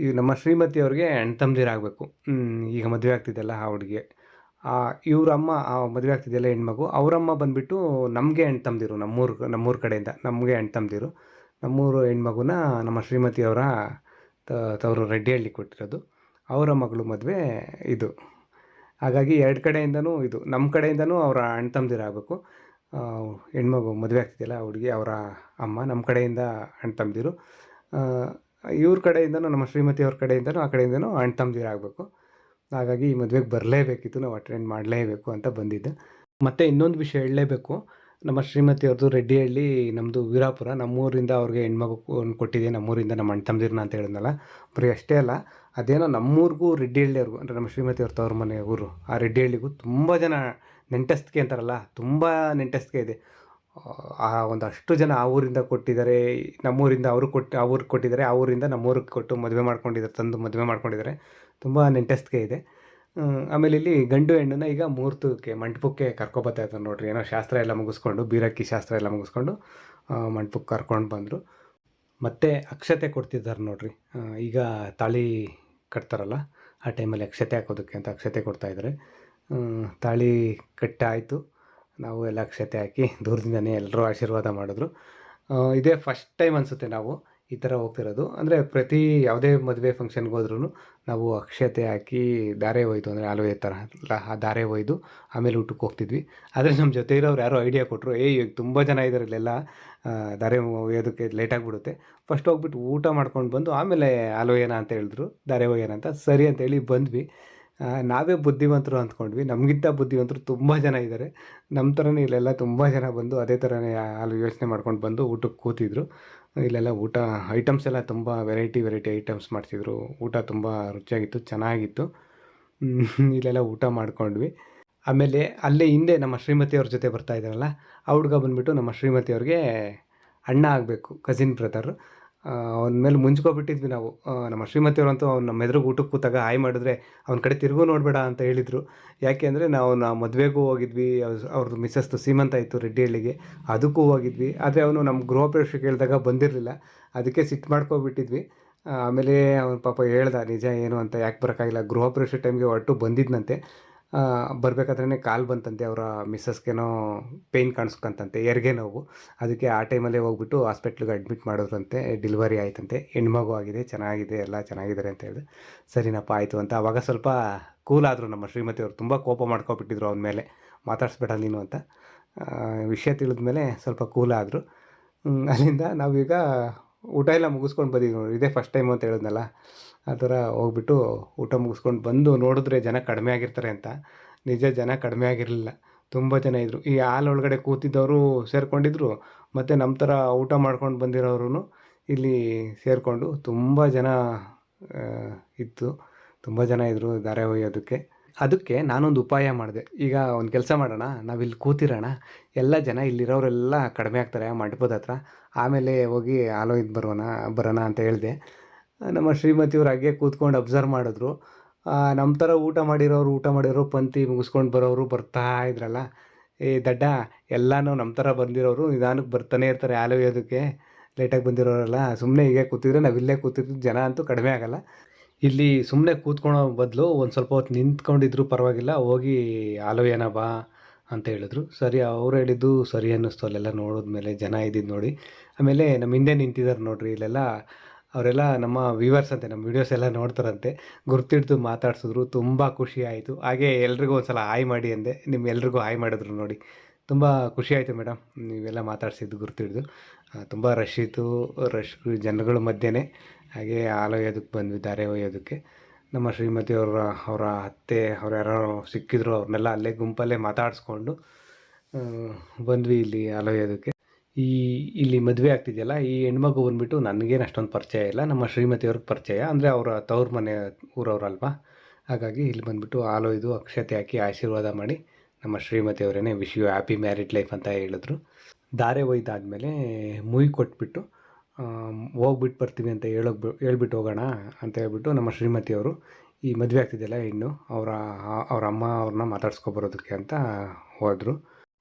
[SPEAKER 1] ಈ ನಮ್ಮ ಶ್ರೀಮತಿಯವ್ರಿಗೆ ಅಣ್ಣ ತಮ್ಮದಿರಾಗಬೇಕು. ಈಗ ಮದುವೆ ಆಗ್ತಿದ್ದೆಲ್ಲ ಆ ಹುಡುಗಿ, ಇವ್ರ ಅಮ್ಮ ಮದುವೆ ಆಗ್ತಿದ್ದೆಲ್ಲ ಹೆಣ್ಮಗು, ಅವರಮ್ಮ ಬಂದುಬಿಟ್ಟು ನಮಗೆ ಅಣ್ಣ ತಮ್ಮದಿರು, ನಮ್ಮೂರ ಕಡೆಯಿಂದ ನಮಗೆ ಅಣ್ಣ ತಮ್ಮದಿರು. ನಮ್ಮೂರು ಹೆಣ್ಮಗುನ ನಮ್ಮ ಶ್ರೀಮತಿಯವರ ತವರು ರೆಡ್ಡಿಹಳ್ಳಿ ಕೊಟ್ಟಿರೋದು. ಅವರ ಮಗಳು ಮದುವೆ ಇದು. ಹಾಗಾಗಿ ಎರಡು ಕಡೆಯಿಂದನೂ ಇದು, ನಮ್ಮ ಕಡೆಯಿಂದನೂ ಅವರ ಅಣ್ಣ ತಮ್ಮದಿರಾಗಬೇಕು. ಹೆಣ್ಮಗು ಮದುವೆ ಆಗ್ತಿದೆಯಲ್ಲ ಹುಡುಗಿ, ಅವರ ಅಮ್ಮ, ನಮ್ಮ ಕಡೆಯಿಂದ ಅಣ್ಣ ತಮ್ಮದಿರು. ಇವ್ರ ಕಡೆಯಿಂದನೂ, ನಮ್ಮ ಶ್ರೀಮತಿಯವ್ರ ಕಡೆಯಿಂದನೂ ಆ ಕಡೆಯಿಂದನೂ ಅಣ್ಣ ತಮ್ಮದಿರಾಗಬೇಕು. ಹಾಗಾಗಿ ಈ ಮದುವೆಗೆ ಬರಲೇಬೇಕಿತ್ತು, ನಾವು ಅಟೆಂಡ್ ಮಾಡಲೇಬೇಕು ಅಂತ ಬಂದಿದ್ದೆ. ಮತ್ತು ಇನ್ನೊಂದು ವಿಷಯ ಹೇಳಲೇಬೇಕು, ನಮ್ಮ ಶ್ರೀಮತಿಯವ್ರದ್ದು ರೆಡ್ಡಿಹಳ್ಳಿ, ನಮ್ಮದು ವೀರಾಪುರ. ನಮ್ಮೂರಿಂದ ಅವ್ರಿಗೆ ಹೆಣ್ಮಗು ಕೊಟ್ಟಿದೆ, ನಮ್ಮೂರಿಂದ ನಮ್ಮ ಅಣ್ಣ ತಮ್ಮದಿರನ್ನ ಅಂತ ಹೇಳಿದ್ನಲ್ಲ. ಬರೀ ಅಷ್ಟೇ ಅಲ್ಲ, ಅದೇನೋ ನಮ್ಮೂರಿಗೂ ರೆಡ್ಡಿಹಳ್ಳಿಯವ್ರಿಗೂ, ಅಂದರೆ ನಮ್ಮ ಶ್ರೀಮತಿಯವ್ರ ತವ್ರ ಮನೆ ಊರು, ಆ ರೆಡ್ಡಿಹಳ್ಳಿಗೂ ತುಂಬ ಜನ ನೆಂಟಸ್ತಿಕೆ ಅಂತಾರಲ್ಲ, ತುಂಬ ನೆಂಟಸ್ತಿಕೆ ಇದೆ. ಒಂದಷ್ಟು ಜನ ಆ ಊರಿಂದ ಕೊಟ್ಟಿದ್ದಾರೆ, ನಮ್ಮೂರಿಂದ ಅವರು ಆ ಊರಿಗೆ ಕೊಟ್ಟಿದ್ದಾರೆ, ಆ ಊರಿಂದ ನಮ್ಮೂರಿಗೆ ಕೊಟ್ಟು ಮದುವೆ ಮಾಡ್ಕೊಂಡಿದ್ದಾರೆ, ತಂದು ಮದುವೆ ಮಾಡ್ಕೊಂಡಿದ್ದಾರೆ. ತುಂಬ ನೆಂಟಸ್ತಿಕೆ ಇದೆ. ಆಮೇಲೆ ಇಲ್ಲಿ ಗಂಡು ಹೆಣ್ಣನ್ನ ಈಗ ಮುಹೂರ್ತಕ್ಕೆ, ಮಂಟಪಕ್ಕೆ ಕರ್ಕೊಬತ್ತಾ ಇದ್ದಾರೆ ನೋಡಿರಿ. ಏನೋ ಶಾಸ್ತ್ರ ಎಲ್ಲ ಮುಗಿಸ್ಕೊಂಡು, ಬೀರಕ್ಕಿ ಶಾಸ್ತ್ರ ಎಲ್ಲ ಮುಗಿಸ್ಕೊಂಡು ಮಂಟಪಕ್ಕೆ ಕರ್ಕೊಂಡು ಬಂದರು. ಮತ್ತು ಅಕ್ಷತೆ ಕೊಡ್ತಿದ್ದಾರೆ ನೋಡಿರಿ. ಈಗ ತಾಳಿ ಕಟ್ತಾರಲ್ಲ, ಆ ಟೈಮಲ್ಲಿ ಅಕ್ಷತೆ ಹಾಕೋದಕ್ಕೆ ಅಂತ ಅಕ್ಷತೆ ಕೊಡ್ತಾಯಿದ್ದಾರೆ. ತಾಳಿ ಕಟ್ಟಾಯಿತು, ನಾವು ಎಲ್ಲ ಅಕ್ಷತೆ ಹಾಕಿ ದೂರದಿಂದನೇ ಎಲ್ಲರೂ ಆಶೀರ್ವಾದ ಮಾಡಿದ್ರು. ಇದೇ ಫಸ್ಟ್ ಟೈಮ್ ಅನಿಸುತ್ತೆ ನಾವು ಈ ಥರ ಹೋಗ್ತಿರೋದು. ಅಂದರೆ ಪ್ರತಿ ಯಾವುದೇ ಮದುವೆ ಫಂಕ್ಷನ್ಗೆ ಹೋದ್ರೂ ನಾವು ಅಕ್ಷತೆ ಹಾಕಿ ದಾರೆ ಒಯ್ದು, ಅಂದರೆ ಆಲುವೆ ಥರ ಆ ದಾರೆ ಒಯ್ದು ಆಮೇಲೆ ಊಟಕ್ಕೆ ಹೋಗ್ತಿದ್ವಿ. ಆದರೆ ನಮ್ಮ ಜೊತೆ ಇರೋರು ಯಾರೋ ಐಡಿಯಾ ಕೊಟ್ಟರು, ಈಗ ತುಂಬ ಜನ ಇದ್ದಾರೆ ಇಲ್ಲೆಲ್ಲ, ದಾರೆ ಒಯ್ಯೋದಕ್ಕೆ ಲೇಟಾಗಿಬಿಡುತ್ತೆ, ಫಸ್ಟ್ ಹೋಗ್ಬಿಟ್ಟು ಊಟ ಮಾಡ್ಕೊಂಡು ಬಂದು ಆಮೇಲೆ ಆಲುವೆನ ಅಂತ ಹೇಳಿದ್ರು, ದಾರೆ ಒಯ್ಯೋಣ ಅಂತ. ಸರಿ ಅಂತೇಳಿ ಬಂದ್ವಿ. ನಾವೇ ಬುದ್ಧಿವಂತರು ಅಂದ್ಕೊಂಡ್ವಿ, ನಮಗಿಂತ ಬುದ್ಧಿವಂತರು ತುಂಬ ಜನ ಇದ್ದಾರೆ. ನಮ್ಮ ಥರನೇ ಇಲ್ಲೆಲ್ಲ ತುಂಬ ಜನ ಬಂದು ಅದೇ ಥರನೇ ಅಲ್ಲಿ ಯೋಚನೆ ಮಾಡ್ಕೊಂಡು ಬಂದು ಊಟಕ್ಕೆ ಕೂತಿದ್ರು. ಇಲ್ಲೆಲ್ಲ ಊಟ ಐಟಮ್ಸ್ ಎಲ್ಲ ತುಂಬ ವೆರೈಟಿ ಐಟಮ್ಸ್ ಮಾಡ್ತಿದ್ರು. ಊಟ ತುಂಬ ರುಚಿಯಾಗಿತ್ತು, ಚೆನ್ನಾಗಿತ್ತು. ಇಲ್ಲೆಲ್ಲ ಊಟ ಮಾಡ್ಕೊಂಡ್ವಿ. ಆಮೇಲೆ ಅಲ್ಲೇ ಹಿಂದೆ ನಮ್ಮ ಶ್ರೀಮತಿಯವ್ರ ಜೊತೆ ಬರ್ತಾ ಇದ್ದಾರಲ್ಲ, ಆ ಹುಡುಗ ಬಂದುಬಿಟ್ಟು ನಮ್ಮ ಶ್ರೀಮತಿಯವ್ರಿಗೆ ಅಣ್ಣ ಆಗಬೇಕು, ಕಸಿನ್ ಬ್ರದರು. ಅವನ ಮೇಲೆ ಮುಂಚ್ಕೊಬಿಟ್ಟಿದ್ವಿ ನಾವು. ನಮ್ಮ ಶ್ರೀಮತಿಯವ್ರಂತೂ ಅವ್ನು ನಮ್ಮ ಎದುರಿಗೆ ಊಟಕ್ಕೆ ಕೂತಾಗ ಹಾಯ್ ಮಾಡಿದ್ರೆ ಅವ್ನ ಕಡೆ ತಿರುಗೂ ನೋಡಬೇಡ ಅಂತ ಹೇಳಿದರು. ಯಾಕೆ ಅಂದರೆ ನಾವು ಮದುವೆಗೂ ಹೋಗಿದ್ವಿ, ಅವ್ರದ್ದು ಮಿಸ್ಸಸ್ದು ಸೀಮಂತ ಇತ್ತು ರೆಡ್ಡಿಹಳ್ಳಿಗೆ, ಅದಕ್ಕೂ ಹೋಗಿದ್ವಿ. ಆದರೆ ಅವನು ನಮ್ಮ ಗೃಹಪ್ರವೇಶ ಕೇಳಿದಾಗ ಬಂದಿರಲಿಲ್ಲ, ಅದಕ್ಕೆ ಸಿಟ್ಟು ಮಾಡ್ಕೊಬಿಟ್ಟಿದ್ವಿ. ಆಮೇಲೆ ಅವನು ಪಾಪ ಹೇಳ್ದ ನಿಜ ಏನು ಅಂತ, ಯಾಕೆ ಬರೋಕ್ಕಾಗಿಲ್ಲ, ಗೃಹಪ್ರವೇಶ ಟೈಮ್ಗೆ ಹೊರಟು ಬಂದಿದ್ದಂತೆ. ಬರಬೇಕಾದ್ರೇ ಕಾಲು ಬಂತಂತೆ, ಅವರ ಮಿಸ್ಸಸ್ಗೇನೋ ಪೇಯ್ನ್ ಕಾಣಿಸ್ಕೊಂತಂತೆ, ಹೆರಿಗೆ ನೋವು. ಅದಕ್ಕೆ ಆ ಟೈಮಲ್ಲೇ ಹೋಗ್ಬಿಟ್ಟು ಹಾಸ್ಪಿಟ್ಲಿಗೆ ಅಡ್ಮಿಟ್ ಮಾಡಿದ್ರಂತೆ. ಡೆಲಿವರಿ ಆಯ್ತಂತೆ, ಹೆಣ್ಮಗು ಆಗಿದೆ, ಚೆನ್ನಾಗಿದೆ, ಎಲ್ಲ ಚೆನ್ನಾಗಿದ್ದಾರೆ ಅಂತ ಹೇಳಿದೆ. ಸರಿನಪ್ಪ ಆಯಿತು ಅಂತ. ಆವಾಗ ಸ್ವಲ್ಪ ಕೂಲ್ ಆದರು ನಮ್ಮ ಶ್ರೀಮತಿಯವರು. ತುಂಬ ಕೋಪ ಮಾಡ್ಕೊಬಿಟ್ಟಿದ್ರು ಅವನ ಮೇಲೆ, ಮಾತಾಡಿಸ್ಬೇಡ ನೀನು ಅಂತ. ವಿಷಯ ತಿಳಿದ ಮೇಲೆ ಸ್ವಲ್ಪ ಕೂಲ್ ಆದರು. ಅಲ್ಲಿಂದ ನಾವೀಗ ಊಟ ಎಲ್ಲ ಮುಗಿಸ್ಕೊಂಡು ಬಂದಿದ್ವಿ ನೋಡಿ, ಇದೇ ಫಸ್ಟ್ ಟೈಮು ಅಂತ ಹೇಳಿದ್ನಲ್ಲ, ಆ ಥರ ಹೋಗ್ಬಿಟ್ಟು ಊಟ ಮುಗಿಸ್ಕೊಂಡು ಬಂದು ನೋಡಿದ್ರೆ ಜನ ಕಡಿಮೆ ಆಗಿರ್ತಾರೆ ಅಂತ. ನಿಜ ಜನ ಕಡಿಮೆ ಆಗಿರಲಿಲ್ಲ, ತುಂಬ ಜನ ಇದ್ದರು. ಈ ಹಾಲ್ ಒಳಗಡೆ ಕೂತಿದ್ದವರು ಸೇರಿಕೊಂಡಿದ್ರು, ಮತ್ತು ನಮ್ಮ ಥರ ಊಟ ಮಾಡ್ಕೊಂಡು ಬಂದಿರೋರು ಇಲ್ಲಿ ಸೇರಿಕೊಂಡು ತುಂಬ ಜನ ಇತ್ತು, ತುಂಬ ಜನ ಇದ್ದರು ದಾರೆ ಒಯ್ಯೋದಕ್ಕೆ. ಅದಕ್ಕೆ ನಾನೊಂದು ಉಪಾಯ ಮಾಡಿದೆ. ಈಗ ಒಂದು ಕೆಲಸ ಮಾಡೋಣ, ನಾವಿಲ್ಲಿ ಕೂತಿರೋಣ, ಎಲ್ಲ ಜನ ಇಲ್ಲಿರೋರೆಲ್ಲ ಕಡಿಮೆ ಆಗ್ತಾರೆ ಮಂಟಪದ ಹತ್ರ, ಆಮೇಲೆ ಹೋಗಿ ಹಾಲು ಒಯ್ದು ಬರೋಣ ಅಂತ ಹೇಳಿದೆ. ನಮ್ಮ ಶ್ರೀಮತಿಯವ್ರು ಹಾಗೆ ಕೂತ್ಕೊಂಡು ಅಬ್ಸರ್ವ್ ಮಾಡಿದ್ರು. ನಮ್ಮ ಥರ ಊಟ ಮಾಡಿರೋರು ಪಂಕ್ತಿ ಮುಗಿಸ್ಕೊಂಡು ಬರೋರು ಬರ್ತಾ ಇದ್ರಲ್ಲ, ಏ ದಡ್ಡ, ಎಲ್ಲನೂ ನಮ್ಮ ಥರ ಬಂದಿರೋರು ನಿಧಾನಕ್ಕೆ ಬರ್ತಾನೆ ಇರ್ತಾರೆ ಹಾಲು ಒಯ್ಯೋದಕ್ಕೆ, ಲೇಟಾಗಿ ಬಂದಿರೋರೆಲ್ಲ ಸುಮ್ಮನೆ ಹೀಗೆ ಕೂತಿದ್ರೆ ನಾವಿಲ್ಲೇ ಕೂತಿದ್ದು, ಜನ ಅಂತೂ ಕಡಿಮೆ ಆಗೋಲ್ಲ. ಇಲ್ಲಿ ಸುಮ್ಮನೆ ಕೂತ್ಕೊಳ್ಳೋ ಬದಲು ಒಂದು ಸ್ವಲ್ಪ ಹೊತ್ತು ನಿಂತ್ಕೊಂಡಿದ್ರು ಪರವಾಗಿಲ್ಲ, ಹೋಗಿ ಆಲೋಯನ ಬಾ ಅಂತ ಹೇಳಿದ್ರು. ಸರಿ ಅವ್ರು ಹೇಳಿದ್ದು ಸರಿ ಅನ್ನಿಸ್ತು ಅಲ್ಲೆಲ್ಲ ನೋಡಿದ್ಮೇಲೆ, ಜನ ಇದ್ದಿದ್ದು ನೋಡಿ. ಆಮೇಲೆ ನಮ್ಮ ಹಿಂದೆ ನಿಂತಿದ್ದಾರೆ ನೋಡ್ರಿ ಇಲ್ಲೆಲ್ಲ, ಅವರೆಲ್ಲ ನಮ್ಮ ವ್ಯೂವರ್ಸ್ ಅಂತೆ, ನಮ್ಮ ವೀಡಿಯೋಸ್ ಎಲ್ಲ ನೋಡ್ತಾರಂತೆ. ಗುರ್ತಿಡ್ದು ಮಾತಾಡ್ಸಿದ್ರು, ತುಂಬ ಖುಷಿ ಆಯಿತು. ಹಾಗೆ ಎಲ್ರಿಗೂ ಒಂದು ಸಲ ಹಾಯ್ ಮಾಡಿ ಅಂದೆ, ನಿಮ್ಗೆಲ್ರಿಗೂ ಹಾಯ್ ಮಾಡಿದ್ರು ನೋಡಿ. ತುಂಬ ಖುಷಿ ಆಯಿತು ಮೇಡಮ್, ನೀವೆಲ್ಲ ಮಾತಾಡಿಸಿದ್ದು ಗುರ್ತಿಡ್ದು. ತುಂಬ ರಶ್ ಇತ್ತು, ರಶ್ ಜನಗಳ ಮಧ್ಯೆನೇ ಹಾಗೆ ಹಾಲು ಒಯ್ಯೋದಕ್ಕೆ ಬಂದ್ವಿ, ಧಾರೆ ಒಯ್ಯೋದಕ್ಕೆ. ನಮ್ಮ ಶ್ರೀಮತಿ ಅವರ ಅತ್ತೆ ಅವ್ರು ಯಾರೋ ಸಿಕ್ಕಿದ್ರು, ಅವ್ರನ್ನೆಲ್ಲ ಅಲ್ಲೇ ಗುಂಪಲ್ಲೇ ಮಾತಾಡಿಸ್ಕೊಂಡು ಬಂದ್ವಿ ಇಲ್ಲಿ ಹಾಲು ಒಯ್ಯೋದಕ್ಕೆ. ಇಲ್ಲಿ ಮದುವೆ ಆಗ್ತಿದೆಯಲ್ಲ, ಈ ಹೆಣ್ಮಗು ಬಂದುಬಿಟ್ಟು ನನಗೇನು ಅಷ್ಟೊಂದು ಪರಿಚಯ ಇಲ್ಲ, ನಮ್ಮ ಶ್ರೀಮತಿಯವ್ರಿಗೆ ಪರಿಚಯ. ಅಂದರೆ ಅವರ ತವ್ರ ಮನೆ ಊರವ್ರಲ್ವಾ, ಹಾಗಾಗಿ ಇಲ್ಲಿ ಬಂದುಬಿಟ್ಟು ಹಾಲು ಒಯ್ದು ಅಕ್ಷತೆ ಹಾಕಿ ಆಶೀರ್ವಾದ ಮಾಡಿ, ನಮ್ಮ ಶ್ರೀಮತಿಯವರೇ wish you happy married life ಅಂತ ಹೇಳಿದ್ರು. ಧಾರೆ ಒಯ್ದಾದಮೇಲೆ ಮುಯ್ ಕೊಟ್ಬಿಟ್ಟು ಹೋಗ್ಬಿಟ್ಟು ಬರ್ತೀವಿ ಅಂತ ಹೇಳ್ಬಿಟ್ಟು ಹೋಗೋಣ ಅಂತ ಹೇಳ್ಬಿಟ್ಟು ನಮ್ಮ ಶ್ರೀಮತಿಯವರು ಈ ಮದುವೆ ಆಗ್ತಿದೆಯಲ್ಲ ಹೆಣ್ಣು, ಅವ್ರ ಅಮ್ಮ ಅವ್ರನ್ನ ಮಾತಾಡ್ಸ್ಕೊಬರೋದಕ್ಕೆ ಅಂತ ಹೋದರು.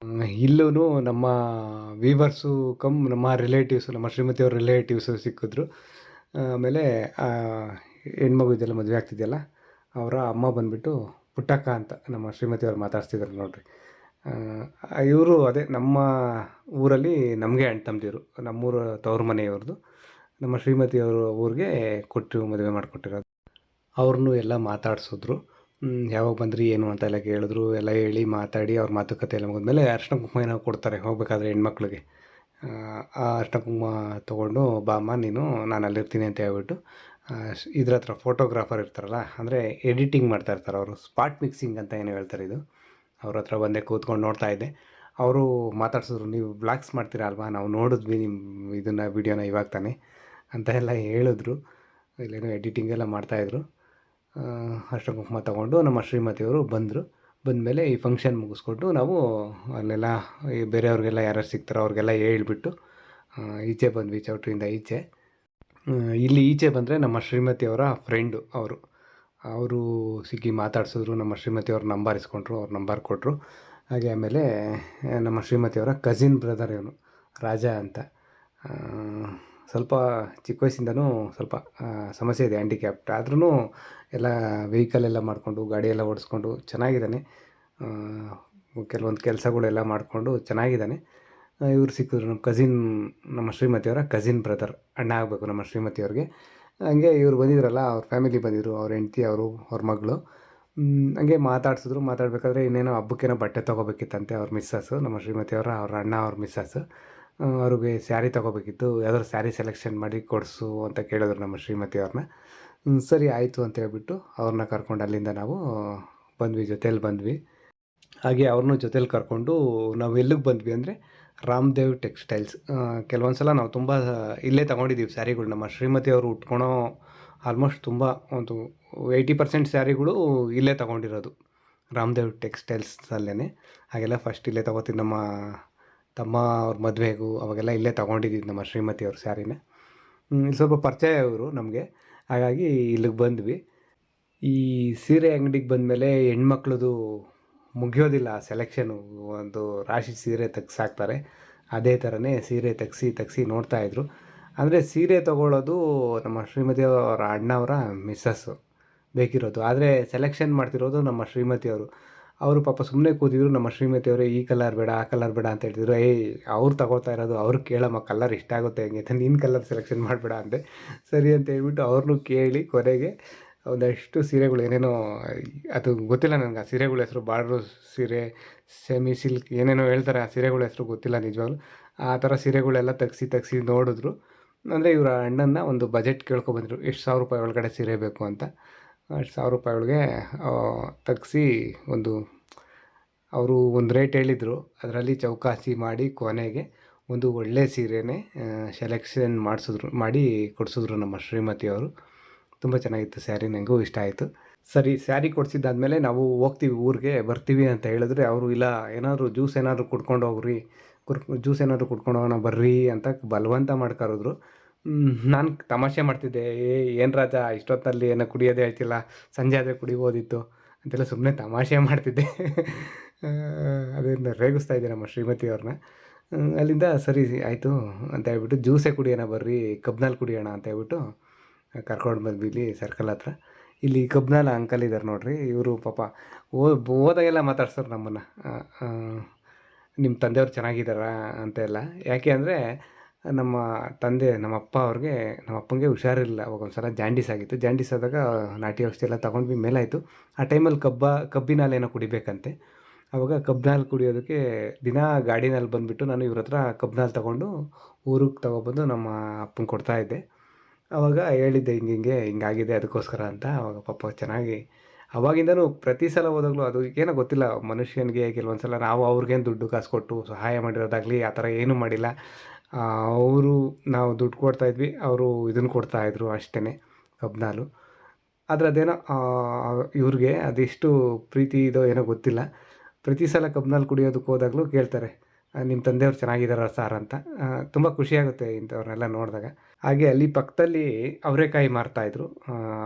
[SPEAKER 1] ಇಲ್ಲೂ ನಮ್ಮ ವೀವರ್ಸು ಕಮ್ ನಮ್ಮ ರಿಲೇಟಿವ್ಸು, ನಮ್ಮ ಶ್ರೀಮತಿಯವ್ರ ರಿಲೇಟಿವ್ಸು ಸಿಕ್ಕಿದ್ರು. ಆಮೇಲೆ ಹೆಣ್ಮಗು ಇದೆಲ್ಲ ಮದುವೆ ಆಗ್ತಿದೆಯಲ್ಲ, ಅವರ ಅಮ್ಮ ಬಂದುಬಿಟ್ಟು ಪುಟ್ಟಕ್ಕ ಅಂತ ನಮ್ಮ ಶ್ರೀಮತಿಯವ್ರು ಮಾತಾಡ್ಸ್ತಿದ್ರು ನೋಡಿರಿ. ಇವರು ಅದೇ ನಮ್ಮ ಊರಲ್ಲಿ ನಮಗೆ ಅಣ್ಣ ತಮ್ಮದಿರು, ನಮ್ಮೂರ ತವ್ರ ಮನೆಯವ್ರದ್ದು, ನಮ್ಮ ಶ್ರೀಮತಿಯವ್ರ ಊರಿಗೆ ಮದುವೆ ಮಾಡಿಕೊಟ್ಟಿರೋದು. ಅವ್ರನ್ನೂ ಎಲ್ಲ ಮಾತಾಡಿಸಿದ್ರು. ಯಾವಾಗ ಬಂದ್ರಿ ಏನು ಅಂತ ಎಲ್ಲ ಕೇಳಿದ್ರು. ಎಲ್ಲ ಹೇಳಿ ಮಾತಾಡಿ ಅವ್ರ ಮಾತುಕತೆ ಎಲ್ಲ ಮುಗಿದ್ಮೇಲೆ ಅರಿಶಿನ ಕುಂಕುಮ ಏನೋ ಕೊಡ್ತಾರೆ ಹೋಗ್ಬೇಕಾದ್ರೆ ಹೆಣ್ಮಕ್ಳಿಗೆ. ಆ ಅರಿಶಿನ ಕುಂಕುಮ ತೊಗೊಂಡು ಬಾ ಅಮ್ಮ ನೀನು, ನಾನು ಅಲ್ಲಿರ್ತೀನಿ ಅಂತ ಹೇಳ್ಬಿಟ್ಟು ಇದ್ರ ಹತ್ರ ಫೋಟೋಗ್ರಾಫರ್ ಇರ್ತಾರಲ್ಲ, ಅಂದರೆ ಎಡಿಟಿಂಗ್ ಮಾಡ್ತಾ ಇರ್ತಾರೆ ಅವರು, ಸ್ಪಾಟ್ ಮಿಕ್ಸಿಂಗ್ ಅಂತ ಏನು ಹೇಳ್ತಾರೆ ಇದು. ಅವ್ರ ಹತ್ರ ಬಂದೆ ಕೂತ್ಕೊಂಡು ನೋಡ್ತಾ ಇದ್ದೆ. ಅವರು ಮಾತಾಡ್ಸಿದ್ರು, ನೀವು ವ್ಲಾಗ್ಸ್ ಮಾಡ್ತೀರಾ ಅಲ್ವಾ, ನಾವು ನೋಡಿದ್ವಿ ನಿಮ್ಮ ಇದನ್ನು ವೀಡಿಯೋನ ಇವಾಗ ತಾನೆ ಅಂತ ಎಲ್ಲ ಹೇಳಿದ್ರು. ಇಲ್ಲೇನೋ ಎಡಿಟಿಂಗ್ ಎಲ್ಲ ಮಾಡ್ತಾಯಿದ್ರು. ಅರಿಶಿನ ಕುಂಕುಮ ತೊಗೊಂಡು ನಮ್ಮ ಶ್ರೀಮತಿಯವರು ಬಂದರು. ಬಂದಮೇಲೆ ಈ ಫಂಕ್ಷನ್ ಮುಗಿಸ್ಕೊಂಡು ನಾವು ಅಲ್ಲೆಲ್ಲ ಈ ಬೇರೆಯವ್ರಿಗೆಲ್ಲ ಯಾರ್ಯಾರು ಸಿಗ್ತಾರೋ ಅವ್ರಿಗೆಲ್ಲ ಹೇಳ್ಬಿಟ್ಟು ಈಚೆ ಬಂದ್ವಿ, ಚೌಟ್ರಿಯಿಂದ ಈಚೆ. ಇಲ್ಲಿ ಈಚೆ ಬಂದರೆ ನಮ್ಮ ಶ್ರೀಮತಿಯವರ ಫ್ರೆಂಡು ಅವರು ಸಿಕ್ಕಿ ಮಾತಾಡ್ಸಿದ್ರು. ನಮ್ಮ ಶ್ರೀಮತಿಯವ್ರ ನಂಬರ್ ಇಸ್ಕೊಂಡ್ರು, ಅವ್ರ ನಂಬರ್ ಕೊಟ್ಟರು. ಹಾಗೆ ಆಮೇಲೆ ನಮ್ಮ ಶ್ರೀಮತಿಯವರ ಕಸಿನ್ ಬ್ರದರ್ ಇವನು ರಾಜ ಅಂತ. ಸ್ವಲ್ಪ ಚಿಕ್ಕ ವಯಸ್ಸಿಂದನೂ ಸ್ವಲ್ಪ ಸಮಸ್ಯೆ ಇದೆ, ಹ್ಯಾಂಡಿಕ್ಯಾಪ್ಟ್. ಆದ್ರೂ ಎಲ್ಲ ವೆಹಿಕಲ್ ಎಲ್ಲ ಮಾಡಿಕೊಂಡು ಗಾಡಿಯೆಲ್ಲ ಓಡಿಸ್ಕೊಂಡು ಚೆನ್ನಾಗಿದ್ದಾನೆ. ಕೆಲವೊಂದು ಕೆಲಸಗಳೆಲ್ಲ ಮಾಡಿಕೊಂಡು ಚೆನ್ನಾಗಿದ್ದಾನೆ. ಇವ್ರು ಸಿಕ್ಕಿದ್ರು, ನಮ್ಮ ಶ್ರೀಮತಿಯವರ ಕಸಿನ್ ಬ್ರದರ್, ಅಣ್ಣ ಆಗಬೇಕು ನಮ್ಮ ಶ್ರೀಮತಿಯವ್ರಿಗೆ. ಹಂಗೆ ಇವ್ರು ಬಂದಿದ್ರಲ್ಲ, ಅವ್ರ ಫ್ಯಾಮಿಲಿ ಬಂದಿದ್ದರು, ಅವ್ರ ಹೆಂಡ್ತಿ, ಅವ್ರ ಮಗಳು. ಹಂಗೆ ಮಾತಾಡ್ಸಿದ್ರು. ಮಾತಾಡಬೇಕಾದ್ರೆ ಇನ್ನೇನೋ ಹಬ್ಬಕ್ಕೇನೋ ಬಟ್ಟೆ ತೊಗೋಬೇಕಿತ್ತಂತೆ ಅವ್ರ ಮಿಸ್ಸಸ್ಸು, ನಮ್ಮ ಶ್ರೀಮತಿಯವರ ಅವ್ರ ಅಣ್ಣ ಅವ್ರ ಮಿಸ್ಸಸ್ಸು. ಅವ್ರಿಗೆ ಸ್ಯಾರಿ ತೊಗೋಬೇಕಿತ್ತು, ಯಾವ್ದಾದ್ರು ಸ್ಯಾರಿ ಸೆಲೆಕ್ಷನ್ ಮಾಡಿ ಕೊಡಿಸು ಅಂತ ಕೇಳಿದ್ರು ನಮ್ಮ ಶ್ರೀಮತಿಯವ್ರನ್ನ. ಸರಿ ಆಯಿತು ಅಂತ ಹೇಳ್ಬಿಟ್ಟು ಅವ್ರನ್ನ ಕರ್ಕೊಂಡು ಅಲ್ಲಿಂದ ನಾವು ಬಂದ್ವಿ, ಜೊತೇಲಿ ಬಂದ್ವಿ. ಹಾಗೆ ಅವ್ರನ್ನೂ ಜೊತೇಲಿ ಕರ್ಕೊಂಡು ನಾವು ಎಲ್ಲಿಗೆ ಬಂದ್ವಿ ಅಂದರೆ ರಾಮದೇವ್ ಟೆಕ್ಸ್ಟೈಲ್ಸ್. ಕೆಲವೊಂದು ಸಲ ನಾವು ತುಂಬ ಇಲ್ಲೇ ತೊಗೊಂಡಿದ್ದೀವಿ ಸ್ಯಾರಿಗಳು. ನಮ್ಮ ಶ್ರೀಮತಿಯವರು ಉಟ್ಕೊಳೋ ಆಲ್ಮೋಸ್ಟ್ ತುಂಬ ಒಂದು 80% ಸ್ಯಾರಿಗಳು ಇಲ್ಲೇ ತೊಗೊಂಡಿರೋದು ರಾಮದೇವ್ ಟೆಕ್ಸ್ಟೈಲ್ಸಲ್ಲೇ. ಹಾಗೆಲ್ಲ ಫಸ್ಟ್ ಇಲ್ಲೇ ತೊಗೋತಿದ್ದು. ನಮ್ಮ ತಮ್ಮ ಅವ್ರ ಮದುವೆಗೂ ಅವಾಗೆಲ್ಲ ಇಲ್ಲೇ ತೊಗೊಂಡಿದ್ದು ನಮ್ಮ ಶ್ರೀಮತಿಯವ್ರ ಸ್ಯಾರಿನೇ. ಸ್ವಲ್ಪ ಪರಿಚಯ ಇವರು ನಮಗೆ, ಹಾಗಾಗಿ ಇಲ್ಲಿಗೆ ಬಂದ್ವಿ. ಈ ಸೀರೆ ಅಂಗಡಿಗೆ ಬಂದಮೇಲೆ ಹೆಣ್ಮಕ್ಳದು ಮುಗಿಯೋದಿಲ್ಲ ಸೆಲೆಕ್ಷನು. ಒಂದು ರಾಶಿ ಸೀರೆ ತೆಗ್ಸಾಕ್ತಾರೆ, ಅದೇ ಥರನೇ ಸೀರೆ ತೆಗ್ಸಿ ನೋಡ್ತಾಯಿದ್ರು. ಅಂದರೆ ಸೀರೆ ತೊಗೊಳ್ಳೋದು ನಮ್ಮ ಶ್ರೀಮತಿಯವರ ಅಣ್ಣವರ ಮಿಸ್ಸಸ್ಸು ಬೇಕಿರೋದು, ಆದರೆ ಸೆಲೆಕ್ಷನ್ ಮಾಡ್ತಿರೋದು ನಮ್ಮ ಶ್ರೀಮತಿಯವರು. ಅವರು ಪಾಪ ಸುಮ್ಮನೆ ಕೂತಿದ್ರು. ನಮ್ಮ ಶ್ರೀಮತಿಯವರೇ ಈ ಕಲರ್ ಬೇಡ, ಆ ಕಲರ್ ಬೇಡ ಅಂತ ಹೇಳ್ತಿದ್ರು. ಅವ್ರು ತಗೋತಾ ಇರೋದು ಅವ್ರಿಗೆ ಕೇಳಮ್ಮ, ಕಲರ್ ಇಷ್ಟ ಆಗುತ್ತೆ ಹೆಂಗೆ ಅಂತ, ನೀನು ಕಲರ್ ಸೆಲೆಕ್ಷನ್ ಮಾಡಬೇಡ ಅಂದೆ. ಸರಿ ಅಂತ ಹೇಳ್ಬಿಟ್ಟು ಅವ್ರನ್ನೂ ಕೇಳಿ ಕೊನೆಗೆ ಒಂದಷ್ಟು ಸೀರೆಗಳು ಏನೇನೋ, ಅದು ಗೊತ್ತಿಲ್ಲ ನನಗೆ ಆ ಸೀರೆಗಳ ಹೆಸರು. ಬಾರ್ಡ್ರು ಸೀರೆ, ಸೆಮಿ ಸಿಲ್ಕ್ ಏನೇನೋ ಹೇಳ್ತಾರೆ, ಆ ಸೀರೆಗಳ ಹೆಸರು ಗೊತ್ತಿಲ್ಲ ನಿಜವಾಗ್ಲೂ. ಆ ಥರ ಸೀರೆಗಳೆಲ್ಲ ತೆಗ್ಸಿ ನೋಡಿದ್ರು. ಅಂದರೆ ಇವರ ಅಣ್ಣನ ಒಂದು ಬಜೆಟ್ ಕೇಳ್ಕೊಬಂದರು, ಎಷ್ಟು ₹1000 ಒಳಗಡೆ ಸೀರೆ ಬೇಕು ಅಂತ. ಅಷ್ಟು ₹1000 ಒಳಗೆ ತೆಗ್ಸಿ ಅವರು ಒಂದು ರೇಟ್ ಹೇಳಿದರು. ಅದರಲ್ಲಿ ಚೌಕಾಸಿ ಮಾಡಿ ಕೊನೆಗೆ ಒಂದು ಒಳ್ಳೆ ಸೀರೆನೇ ಸೆಲೆಕ್ಷನ್ ಮಾಡಿ ಕೊಡಿಸಿದ್ರು ನಮ್ಮ ಶ್ರೀಮತಿಯವರು. ತುಂಬ ಚೆನ್ನಾಗಿತ್ತು ಸ್ಯಾರಿ, ನನಗೂ ಇಷ್ಟ ಆಯಿತು. ಸರಿ, ಸ್ಯಾರಿ ಕೊಡಿಸಿದ್ದಾದಮೇಲೆ ನಾವು ಹೋಗ್ತೀವಿ, ಊರಿಗೆ ಬರ್ತೀವಿ ಅಂತ ಹೇಳಿದ್ರೆ ಅವರು, ಇಲ್ಲ ಏನಾದರೂ ಜ್ಯೂಸ್ ಏನಾದರೂ ಕುಡ್ಕೊಂಡು ಹೋಗ್ರಿ, ಜ್ಯೂಸ್ ಏನಾದರೂ ಕುಡ್ಕೊಂಡು ಹೋಗೋಣ ಬರ್ರಿ ಅಂತ ಬಲವಂತ ಮಾಡ್ಕರಿದ್ರು. ನಾನು ತಮಾಷೆ ಮಾಡ್ತಿದ್ದೆ, ಏನು ರಾಜ ಇಷ್ಟೊತ್ತಲ್ಲಿ ಏನೋ ಕುಡಿಯೋದೇ ಹೇಳ್ತಿಲ್ಲ, ಸಂಜೆ ಆದರೆ ಕುಡಿಬೋದಿತ್ತು ಅಂತೆಲ್ಲ ಸುಮ್ಮನೆ ತಮಾಷೆ ಮಾಡ್ತಿದ್ದೆ. ಅದನ್ನು ರೇಗಿಸ್ತಾ ಇದ್ದೆ ನಮ್ಮ ಶ್ರೀಮತಿಯವ್ರನ್ನ. ಅಲ್ಲಿಂದ ಸರಿ ಆಯಿತು ಅಂತ ಹೇಳ್ಬಿಟ್ಟು ಜ್ಯೂಸೇ ಕುಡಿಯೋಣ ಬರ್ರಿ, ಕಬ್ನಲ್ಲಿ ಕುಡಿಯೋಣ ಅಂತ ಹೇಳ್ಬಿಟ್ಟು ಕರ್ಕೊಂಡು ಬಂದ್ವಿ ಇಲ್ಲಿ ಸರ್ಕಲ್ ಹತ್ರ. ಇಲ್ಲಿ ಕಬ್ನಾಲ ಅಂಕಲ್ ಇದ್ದಾರೆ ನೋಡ್ರಿ, ಇವರು ಪಾಪ ಹೋದಾಗೆಲ್ಲ ಮಾತಾಡ್ಸ್ತಾರೆ ನಮ್ಮನ್ನು. ನಿಮ್ಮ ತಂದೆಯವ್ರು ಚೆನ್ನಾಗಿದ್ದಾರಾ ಅಂತೆಲ್ಲ. ಯಾಕೆ ಅಂದರೆ ನಮ್ಮ ನಮ್ಮ ನಮ್ಮ ಅಪ್ಪಂಗೆ ಹುಷಾರಿರಲಿಲ್ಲ. ಅವಾಗ ಒಂದು ಸಲ ಜಾಂಡೀಸ್ ಆಗಿತ್ತು. ಜಾಂಡೀಸ್ ಆದಾಗ ನಾಟಿ ಔಷಧಿ ಎಲ್ಲ ತಗೊಂಡ್ವಿ, ಮೇಲಾಯಿತು. ಆ ಟೈಮಲ್ಲಿ ಕಬ್ಬಿನ ಹಾಲೇನೋ ಕುಡಿಬೇಕಂತೆ. ಆವಾಗ ಕಬ್ಬಿನ ಹಾಲು ಕುಡಿಯೋದಕ್ಕೆ ದಿನಾ ಗಾಡಿನಲ್ಲಿ ಬಂದುಬಿಟ್ಟು ನಾನು ಇವ್ರ ಹತ್ರ ಕಬ್ಬಿನ ಹಾಲು ತೊಗೊಂಡು ಊರಿಗೆ ತೊಗೊಬಂದು ನಮ್ಮ ಅಪ್ಪಂಗೆ ಕೊಡ್ತಾಯಿದ್ದೆ. ಆವಾಗ ಹೇಳಿದ್ದೆ ಹಿಂಗಾಗಿದೆ ಅದಕ್ಕೋಸ್ಕರ ಅಂತ. ಆವಾಗ ಪಾಪ ಚೆನ್ನಾಗಿ ಅವಾಗಿಂದನೂ ಪ್ರತಿ ಸಲ ಹೋದಾಗಲೂ ಅದು ಏನೋ ಗೊತ್ತಿಲ್ಲ, ಮನುಷ್ಯನಿಗೆ ಕೆಲವೊಂದು ಸಲ ನಾವು ಅವ್ರಿಗೇನು ದುಡ್ಡು ಕಾಸು ಕೊಟ್ಟು ಸಹಾಯ ಮಾಡಿರೋದಾಗಲಿ ಆ ಥರ ಏನೂ ಮಾಡಿಲ್ಲ. ಅವರು ನಾವು ದುಡ್ಡು ಕೊಡ್ತಾಯಿದ್ವಿ, ಅವರು ಇದನ್ನು ಕೊಡ್ತಾಯಿದ್ರು ಅಷ್ಟೇ, ಕಬ್ಬಿನ ಹಾಲು. ಆದರೆ ಅದೇನೋ ಇವ್ರಿಗೆ ಅದೆಷ್ಟು ಪ್ರೀತಿ ಇದೋ ಏನೋ ಗೊತ್ತಿಲ್ಲ. ಪ್ರತಿ ಸಲ ಕಬ್ಬಿನ ಹಾಲು ಕುಡಿಯೋದಕ್ಕೆ ಹೋದಾಗಲೂ ಕೇಳ್ತಾರೆ, ನಿಮ್ಮ ತಂದೆಯವ್ರು ಚೆನ್ನಾಗಿದ್ದಾರಾ ಸಾರ್ ಅಂತ. ತುಂಬ ಖುಷಿಯಾಗುತ್ತೆ ಇಂಥವ್ರನ್ನೆಲ್ಲ ನೋಡಿದಾಗ. ಹಾಗೆ ಅಲ್ಲಿ ಪಕ್ಕದಲ್ಲಿ ಅವರೆಕಾಯಿ ಮಾರ್ತಾಯಿದ್ರು.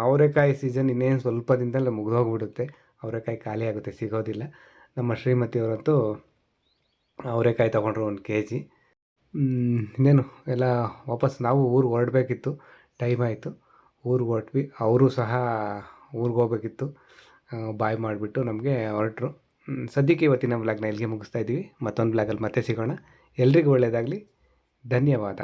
[SPEAKER 1] ಅವರೆಕಾಯಿ ಸೀಸನ್ ಇನ್ನೇನು ಸ್ವಲ್ಪ ದಿನದಲ್ಲೇ ಮುಗಿದೋಗ್ಬಿಡುತ್ತೆ. ಅವರೆಕಾಯಿ ಖಾಲಿ ಆಗುತ್ತೆ, ಸಿಗೋದಿಲ್ಲ. ನಮ್ಮ ಶ್ರೀಮತಿಯವರಂತೂ ಅವರೆಕಾಯಿ ತೊಗೊಂಡ್ರು 1 kg. ಇನ್ನೇನು ಎಲ್ಲ ವಾಪಸ್ ನಾವು ಊರಿಗೆ ಹೊರಡಬೇಕಿತ್ತು, ಟೈಮ್ ಆಯಿತು. ಊರಿಗೆ ಹೊರಟ್ವಿ. ಅವರು ಸಹ ಊರಿಗೆ ಹೋಗ್ಬೇಕಿತ್ತು. ಬಾಯ್ ಮಾಡಿಬಿಟ್ಟು ನಮಗೆ ಹೊರಟರು. ಸದ್ಯಕ್ಕೆ ಇವತ್ತಿನ ವ್ಲಾಗ್ನ ಇಲ್ಲಿಗೆ ಮುಗಿಸ್ತಾ ಇದ್ದೀವಿ. ಮತ್ತೊಂದು ವ್ಲಾಗಲ್ಲಿ ಮತ್ತೆ ಸಿಗೋಣ. ಎಲ್ರಿಗೂ ಒಳ್ಳೆಯದಾಗಲಿ. ಧನ್ಯವಾದ.